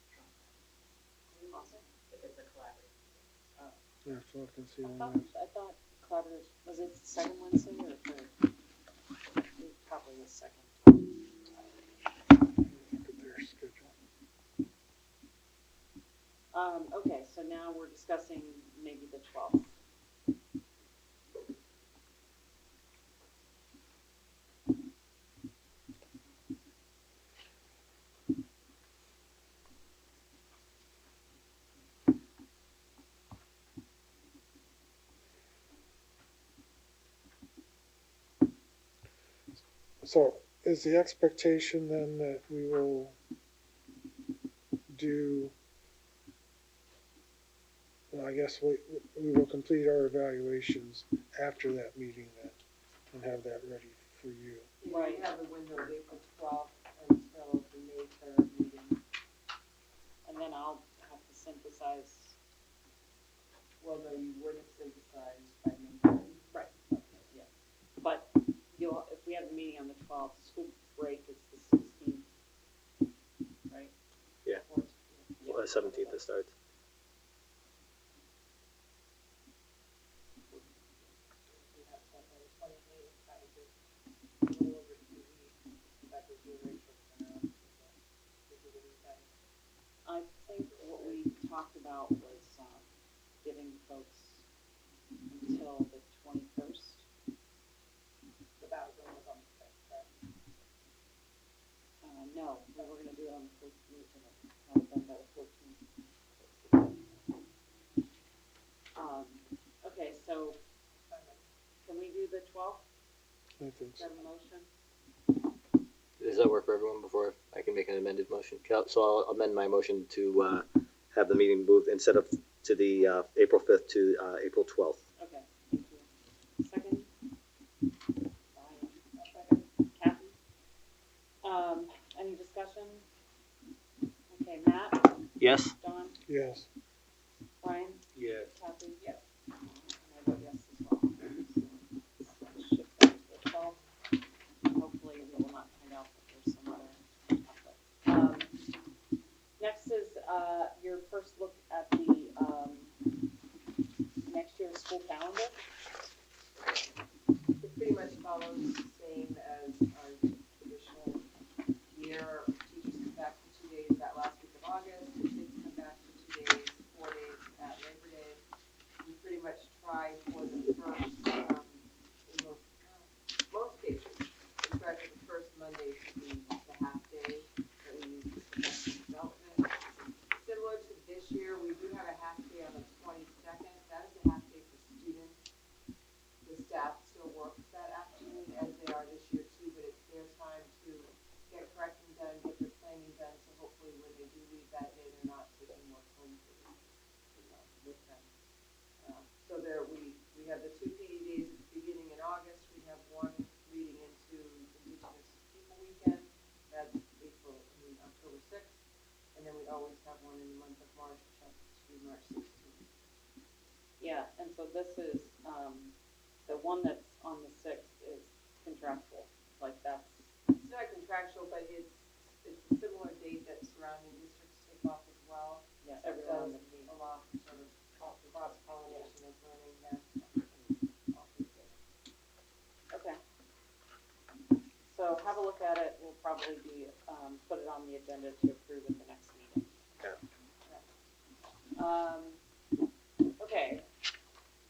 trump that. If it's a collaborative. I have to look and see I when thought, that's. I thought collaborative, was it the second Wednesday or third? Probably the second. Look at their schedule. Okay, so now we're discussing maybe the 12th. So is the expectation then that we will do, well, I guess we will complete our evaluations after that meeting then and have that ready for you? Right. You have the window of April 12th until the May 3rd meeting. And then I'll have to synthesize. Well, no, you would have synthesized by May 3rd. Right. Okay, yeah. But you'll, if we have a meeting on the 12th, school break is the 16th, right? Yeah. Well, 17th it starts. We have that by the 28th, that would give a little over 2 weeks. That gives you a very short turnaround. Gives you the weekend. I think what we talked about was giving folks until the 21st. But that was when it was on the 6th, right? No, we were gonna do it on the 14th, we were gonna have it done by the 14th. Okay, so can we do the 12th? I think Is so. that a motion? Does that work for everyone before I can make an amended motion? So I'll amend my motion to have the meeting moved instead of to the April 5th to April 12th. Okay, thank you. Second? Brian. Kathy? Any discussion? Okay, Matt? Yes? Don? Yes. Brian? Yes. Kathy? Yes. And I vote yes as well. So let's shift that to the 12th. Hopefully we will not find out that there's some other conflict. Next is your first look at the next year's school calendar. It pretty much follows the same as our traditional year. Teachers come back for 2 days that last week of August, kids come back for 2 days, 4 days at Labor Day. We pretty much try for the first, in most cases, we try for the first Monday to be always have one in the month of March, which happens to be March 16th. Yeah, and so this is, the one that's on the 6th is contractual, like that's. It's not contractual, but it's a similar date that surrounding districts take off as well. Yeah, so it does allow for sort of cross-pollination of learning there. Okay. So have a look at it, we'll probably be, put it on the agenda to approve at the next meeting. Okay,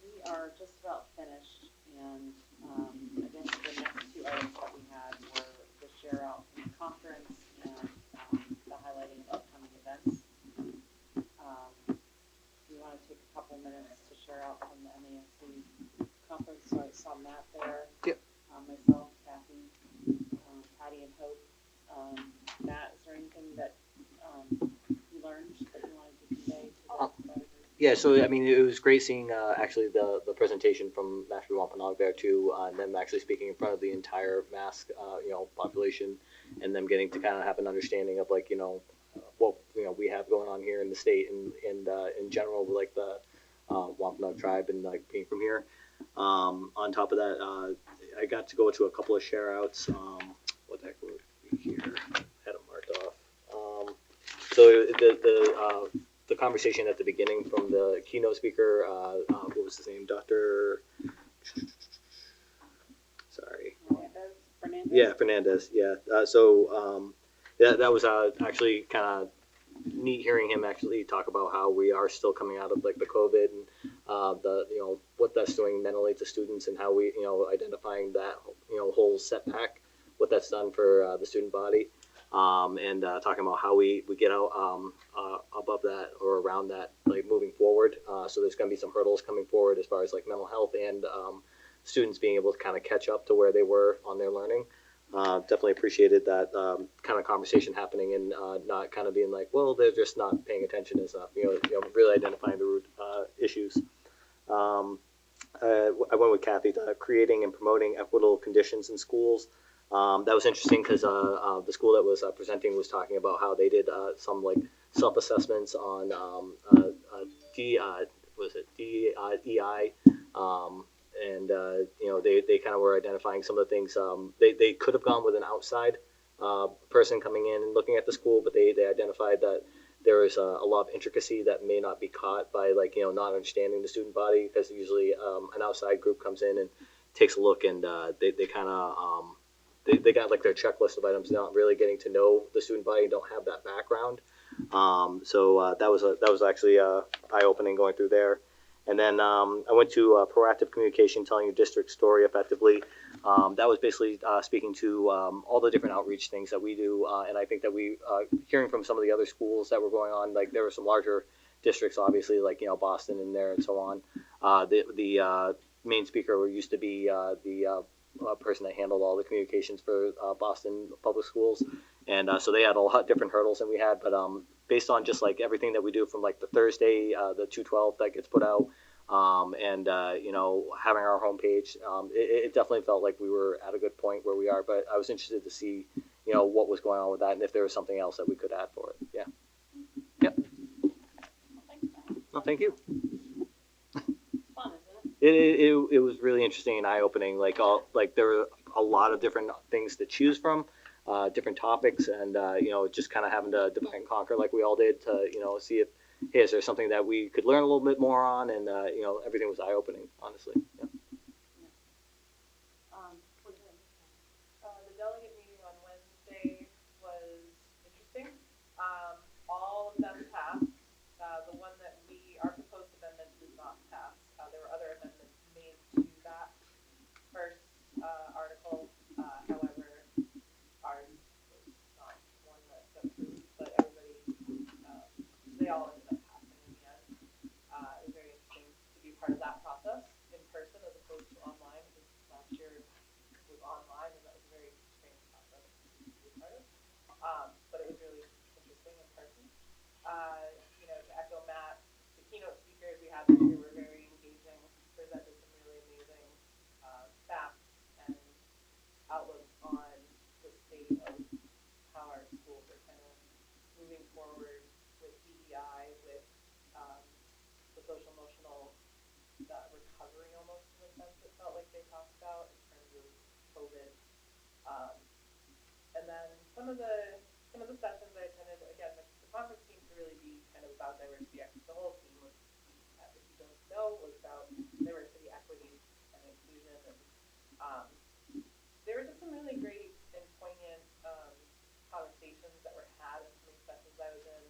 we are just about finished, and I guess the next two items that we had were the share out from the conference and the highlighting of upcoming events. We want to take a couple minutes to share out from the MASC conference, so I saw Matt there. Yep. Myself, Kathy, Patty, and Hope. Matt, is there anything that you learned that you wanted to convey to the Yeah, so I mean, it was great seeing actually the presentation from Mashpee Wampanoag there too, and them actually speaking in front of the entire Mask population, and them getting to kind of have an understanding of like what we have going on here in the state and in general with like the Wampanoag tribe and like being from here. On top of that, I got to go to a couple of share outs. What the heck would be here? Had them marked off. So the conversation at the beginning from the keynote speaker, what was his name? Dr. Sorry. Fernandez? Yeah, Fernandez. Yeah. That was actually kind of neat hearing him actually talk about how we are still coming out of like the COVID and the what that's doing mentally to students and how we identifying that whole setback, what that's done for the student body. And talking about how we get out above that or around that, like moving forward. So there's going to be some hurdles coming forward as far as like mental health and students being able to kind of catch up to where they were on their learning. Definitely appreciated that kind of conversation happening and not kind of being like, well, they're just not paying attention as really identifying the root issues. I went with Kathy, creating and promoting equitable conditions in schools. That was interesting because the school that was presenting was talking about how they did some like self-assessments on DEI, and they kind of were identifying some of the things. They could have gone with an outside person coming in and looking at the school, but they identified that there is a lot of intricacy that may not be caught by like not understanding the student body, because usually an outside group comes in and takes a look and they kind of they got like their checklist of items, not really getting to know the student body and don't have that background. So that was actually eye-opening going through there. And then I went to proactive communication, telling your district story effectively. That was basically speaking to all the different outreach things that we do. And I think that we, hearing from some of the other schools that were going on, like there were some larger districts, obviously, like, Boston in there and so on. The main speaker used to be the person that handled all the communications for Boston Public Schools. And so they had a lot different hurdles than we had, but based on just like everything that we do from like the Thursday, the 212 that gets put out, and having our homepage, it definitely felt like we were at a good point where we are. But I was interested to see, what was going on with that and if there was something else that we could add for it. Yeah. Yep. No, thank you. Fun, isn't it? It was really interesting and eye opening. Like there were a lot of different things to choose from. Different topics, and just kind of having to divide and conquer like we all did to see if, hey, is there something that we could learn a little bit more on, and everything was eye-opening, honestly. Yeah. The delegate meeting on Wednesday was interesting. All of them passed. The one that our proposed amendment did not pass. There were other amendments made to that first article. However, ours was not one that got approved, but everybody, they all ended up passing in the end. It was very interesting to be part of that process in person as opposed to online, because last year was online and that was a very strange process to be part of. But it was really interesting in person. To echo Matt, the keynote speakers we had this year were very engaging, presented some really amazing facts and outlooks on the state of how our schools are kind of moving forward SEI with the social emotional recovery almost in a sense it felt like they talked about in terms of COVID. And then some of the sessions I attended, again, the conference seemed to really be kind of about diversity. The whole theme was, if you don't know, was about diversity, equity, and inclusion. And there were just some really great and poignant conversations that were had in some of the sessions I was in.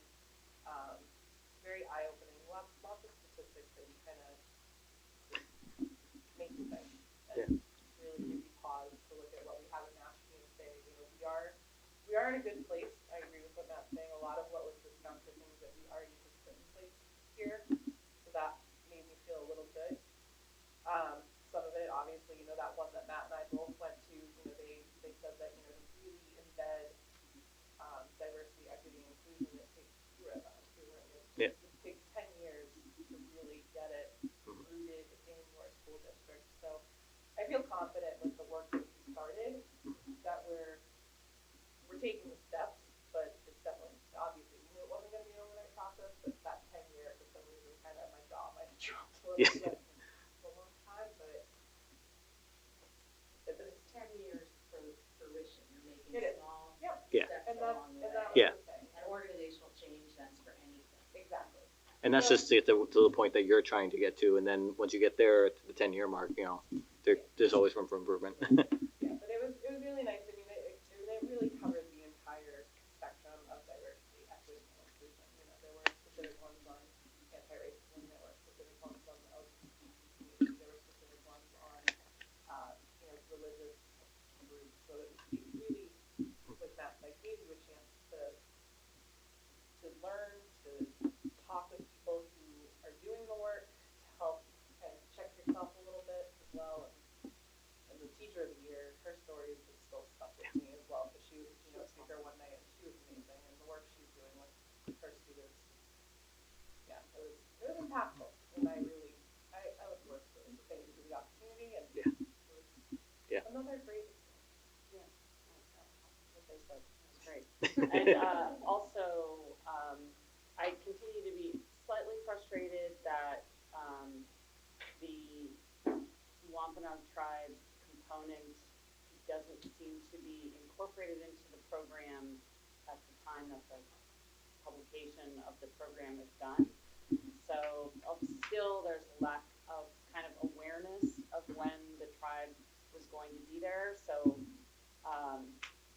Very eye-opening. Lots of statistics that kind of make you think and really give you pause to look at what we have in Mashpee and say, you know, we are in a good place. I agree with what Matt's saying. A lot of what was discussed are things that we already just put in place here, so that made me feel a little good. Some of it, obviously, you know, that one that Matt and I both went to, you know, they said that, you know, to really embed diversity, equity, and inclusion, it takes it takes 10 years to really get it rooted in your school district. So I feel confident with the work that we started that we're taking the steps, but it's definitely, obviously, we knew it wasn't going to be an overnight process, but that 10 year, for some reason, kind of my jaw might have dropped a little bit. It's a long time, but it's 10 years for fruition. You're making it is. small Yep. steps And along the way. that was Yeah. the thing. And organizational change, that's for anything. Exactly. And that's just to get to the point that you're trying to get to, and then once you get there to the 10-year mark, you know, there's always room for improvement. Yeah, but it was really nice. I mean, it really covered the entire spectrum of diversity, equity, and inclusion. You know, there were specific ones on anti-racism, there were specific ones on the LGBT community, there were specific ones on, you know, religious groups. So it really, with that, like, gave you a chance to learn, to talk with people who are doing the work, to help kind of check yourself a little bit as well. And the teacher of the year, her stories have still stuck with me as well, because she was a keynote speaker one night and she was amazing, and the work she's doing with her students, yeah, it was impactful, and I look forward to it. So thank you for the opportunity, and it was another great experience. What they said was great. And also, I continue to be slightly frustrated that the Wampanoag tribe component doesn't seem to be incorporated into the program at the time that the publication of the program is done. So still there's a lack of kind of awareness of when the tribe was going to be there. So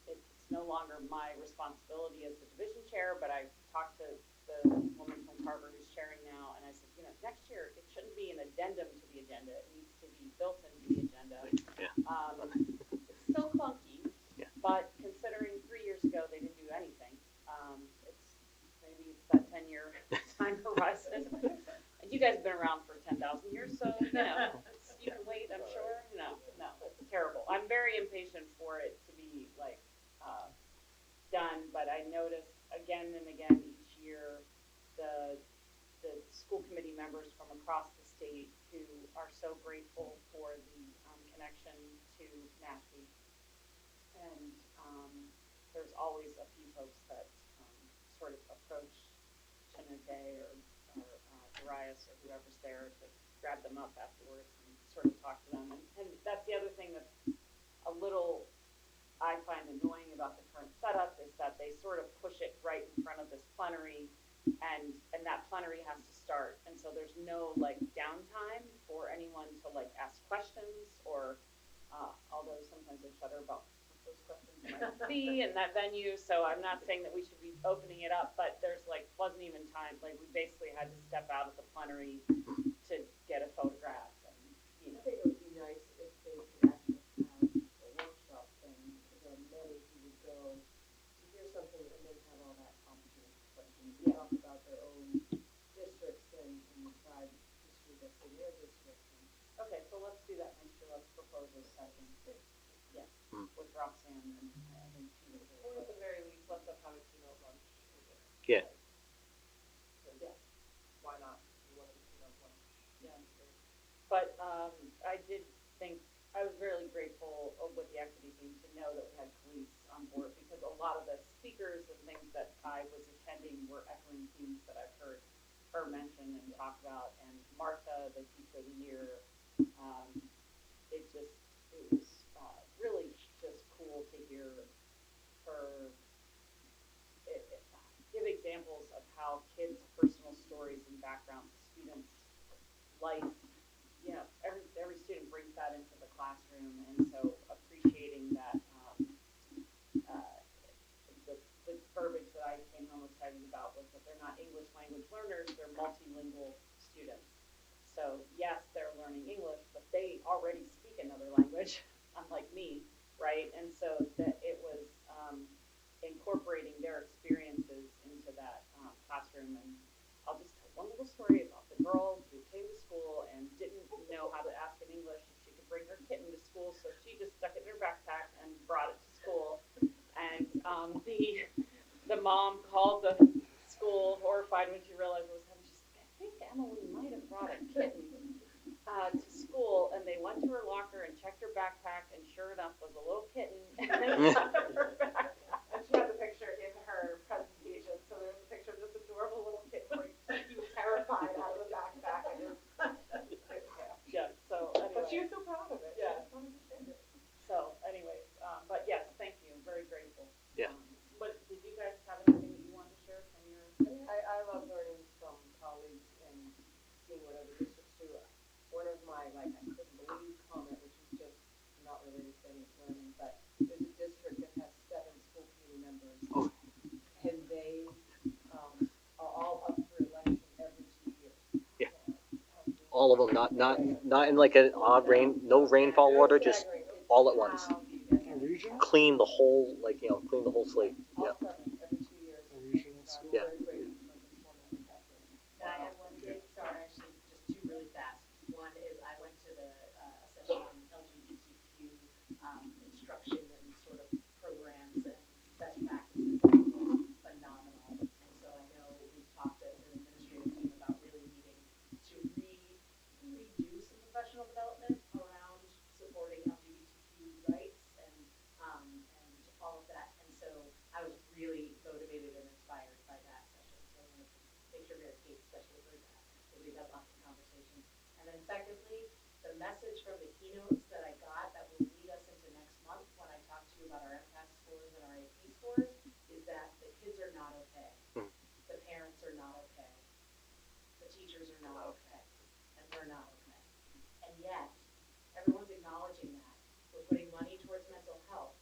it's no longer my responsibility as the division chair, but I talked to the woman from Carver who's chairing now, and I said, you know, next year it shouldn't be an addendum to the agenda. It needs to be built into the agenda. It's still clunky, but considering 3 years ago they didn't do anything, maybe it's that 10-year time horizon. And you guys have been around for 10,000 years, so, you know, you can wait, I'm sure. No, it's terrible. I'm very impatient for it to be, like, done, but I notice again and again each year the school committee members from across the state who are so grateful for the connection to Mashpee. And there's always a few folks that sort of approach Chineke or Darius or whoever's there to grab them up afterwards and sort of talk to them. And that's the other thing that's a little I find annoying about the current setup is that they sort of push it right in front of this plenary, and that plenary has to start. And so there's no like downtime for anyone to like ask questions or although sometimes they shudder about what those questions might be in that venue. So I'm not saying that we should be opening it up, but there's like wasn't even time. Like we basically had to step out of the plenary to get a photograph. And, you know. I think it would be nice if they could actually have a workshop thing, then many who would go to hear something and then have all that complicated questions. They talk about their own districts and the tribe history that's in their district. Okay, so let's do that next year. Let's propose a session. Yeah, with Roxanne and Peter. Or at the very least, let's have a keynote lunch. Yeah. Yeah. Why not? You want to do keynote lunch? Yeah. But I did think, I was really grateful with the equity team to know that we had police on board because a lot of this speakers and things that I was attending were echoing themes that I've heard her mention and talk about. And Martha, the teacher of the year, it was really just cool to hear her give examples of how kids' personal stories and backgrounds, students' life, you know, every student brings that into the classroom, and so appreciating that the verbiage that I came home excited about was that they're not English language learners, they're multilingual students. So yes, they're learning English, but they already speak another language, unlike me, right? And so that it was incorporating their experiences into that classroom. And I'll just tell one little story about the girl who came to school and didn't know how to ask in English if she could bring her kitten to school, so she just stuck it in her backpack and brought it to school. And the mom called the school horrified when she realized what was happening. She's like, I think Emily might have brought a kitten to school, and they went to her locker and checked her backpack, and sure enough was a little kitten in her backpack. And she had the picture in her presentation, so there's a picture of this adorable little kitten where he was terrified out of the backpack. And Yeah, so anyway. But she was so proud of it. Yeah. She just wanted to share it. So anyways, but yes, thank you, very grateful. Yeah. But did you guys have anything that you wanted to share from your? I love learning from colleagues and seeing what other districts do. One of my, I couldn't believe comment, which is just not related to any learning, but there's a district that has 7 school committee members. Oh. And they are all up for election every 2 years. Yeah. All of them, not in like an odd no rainfall order, just all at once. Clean the whole, clean the whole slate. Yeah. Every 2 years. Yeah. I have one thing, sorry, actually, just two really fast. One is I went to the session on LGBTQ instruction and sort of programs and best practices. Phenomenal. And so I know we've talked as an administrative team about really needing to redo some professional development around supporting LGBTQ rights and all of that. And so I was really motivated and inspired by that session. So I wanted to make sure Kate especially heard that, because we've had lots of conversations. And then secondly, the message from the keynotes that I got that will lead us into next month when I talk to you about our MCAS scores and our AP scores is that the kids are not okay. The parents are not okay. The teachers are not okay. And we're not okay. And yet, everyone's acknowledging that. We're putting money towards mental health,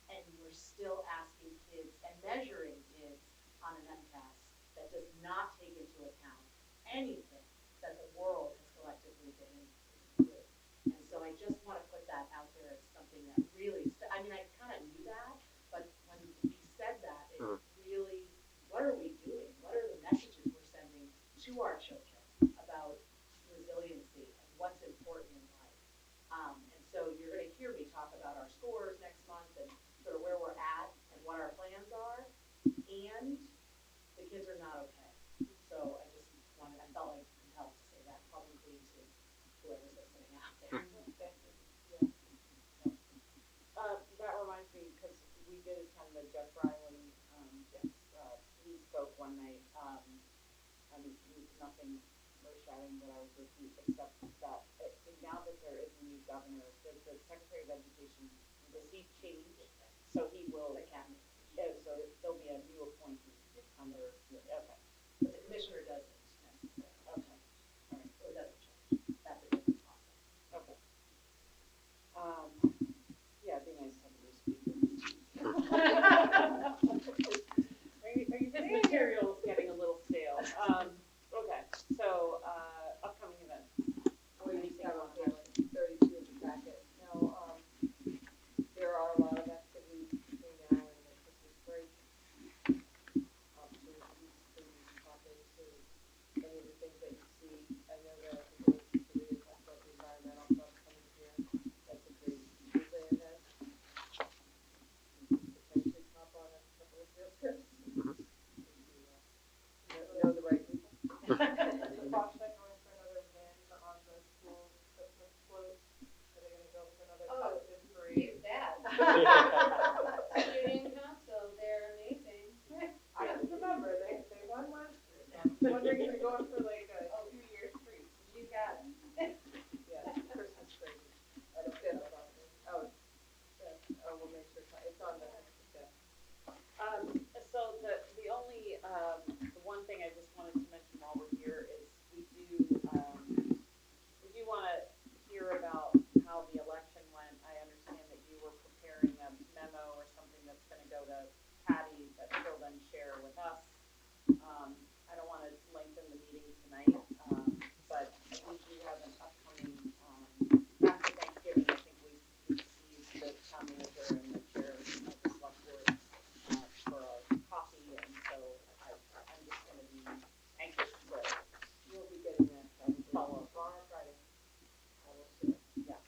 and we're still asking kids and measuring kids on an MCAS that does not take into account anything that the world has collectively been through. And so I just want to put that out there as something that really, I kind of knew that, but when he said that, it really, what are we doing? What are the messages we're sending to our children about resiliency and what's important in life? And so you're going to hear me talk about our scores next month and sort of where we're at and what our plans are, and the kids are not okay. So I felt like compelled to say that publicly to whoever's listening out there. That reminds me, because we did attend the Jeff Riley, he spoke one night. Nothing earth-shattering that I would repeat, except that now that there is a new governor, the Secretary of Education, does he change? So he will, so there'll be a new appointee under, okay. Yeah, Christmas crazy. I don't get it. Oh, we'll make sure, it's on the, So the only, the one thing I just wanted to mention while we're here is we do want to hear about how the election went. I understand that you were preparing a memo or something that's going to go to Patty that she'll then share with us. I don't want to lengthen the meeting tonight, but we do have an upcoming, after Thanksgiving, I think we received the town manager and the chair of the select board for a coffee, and so I'm just going to be anxious to we'll be getting that probably follow up. tomorrow, Friday. Yeah.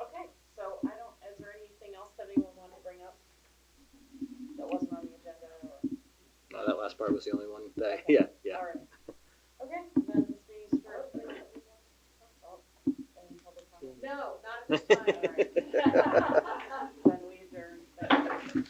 Okay, so is there anything else that anyone wanted to bring up that wasn't on the agenda or? That last part was the only one that, yeah. All right. Okay, then this meeting's adjourned. Oh, any public comment? No, not at this time. All right. Then we adjourn. Thank you.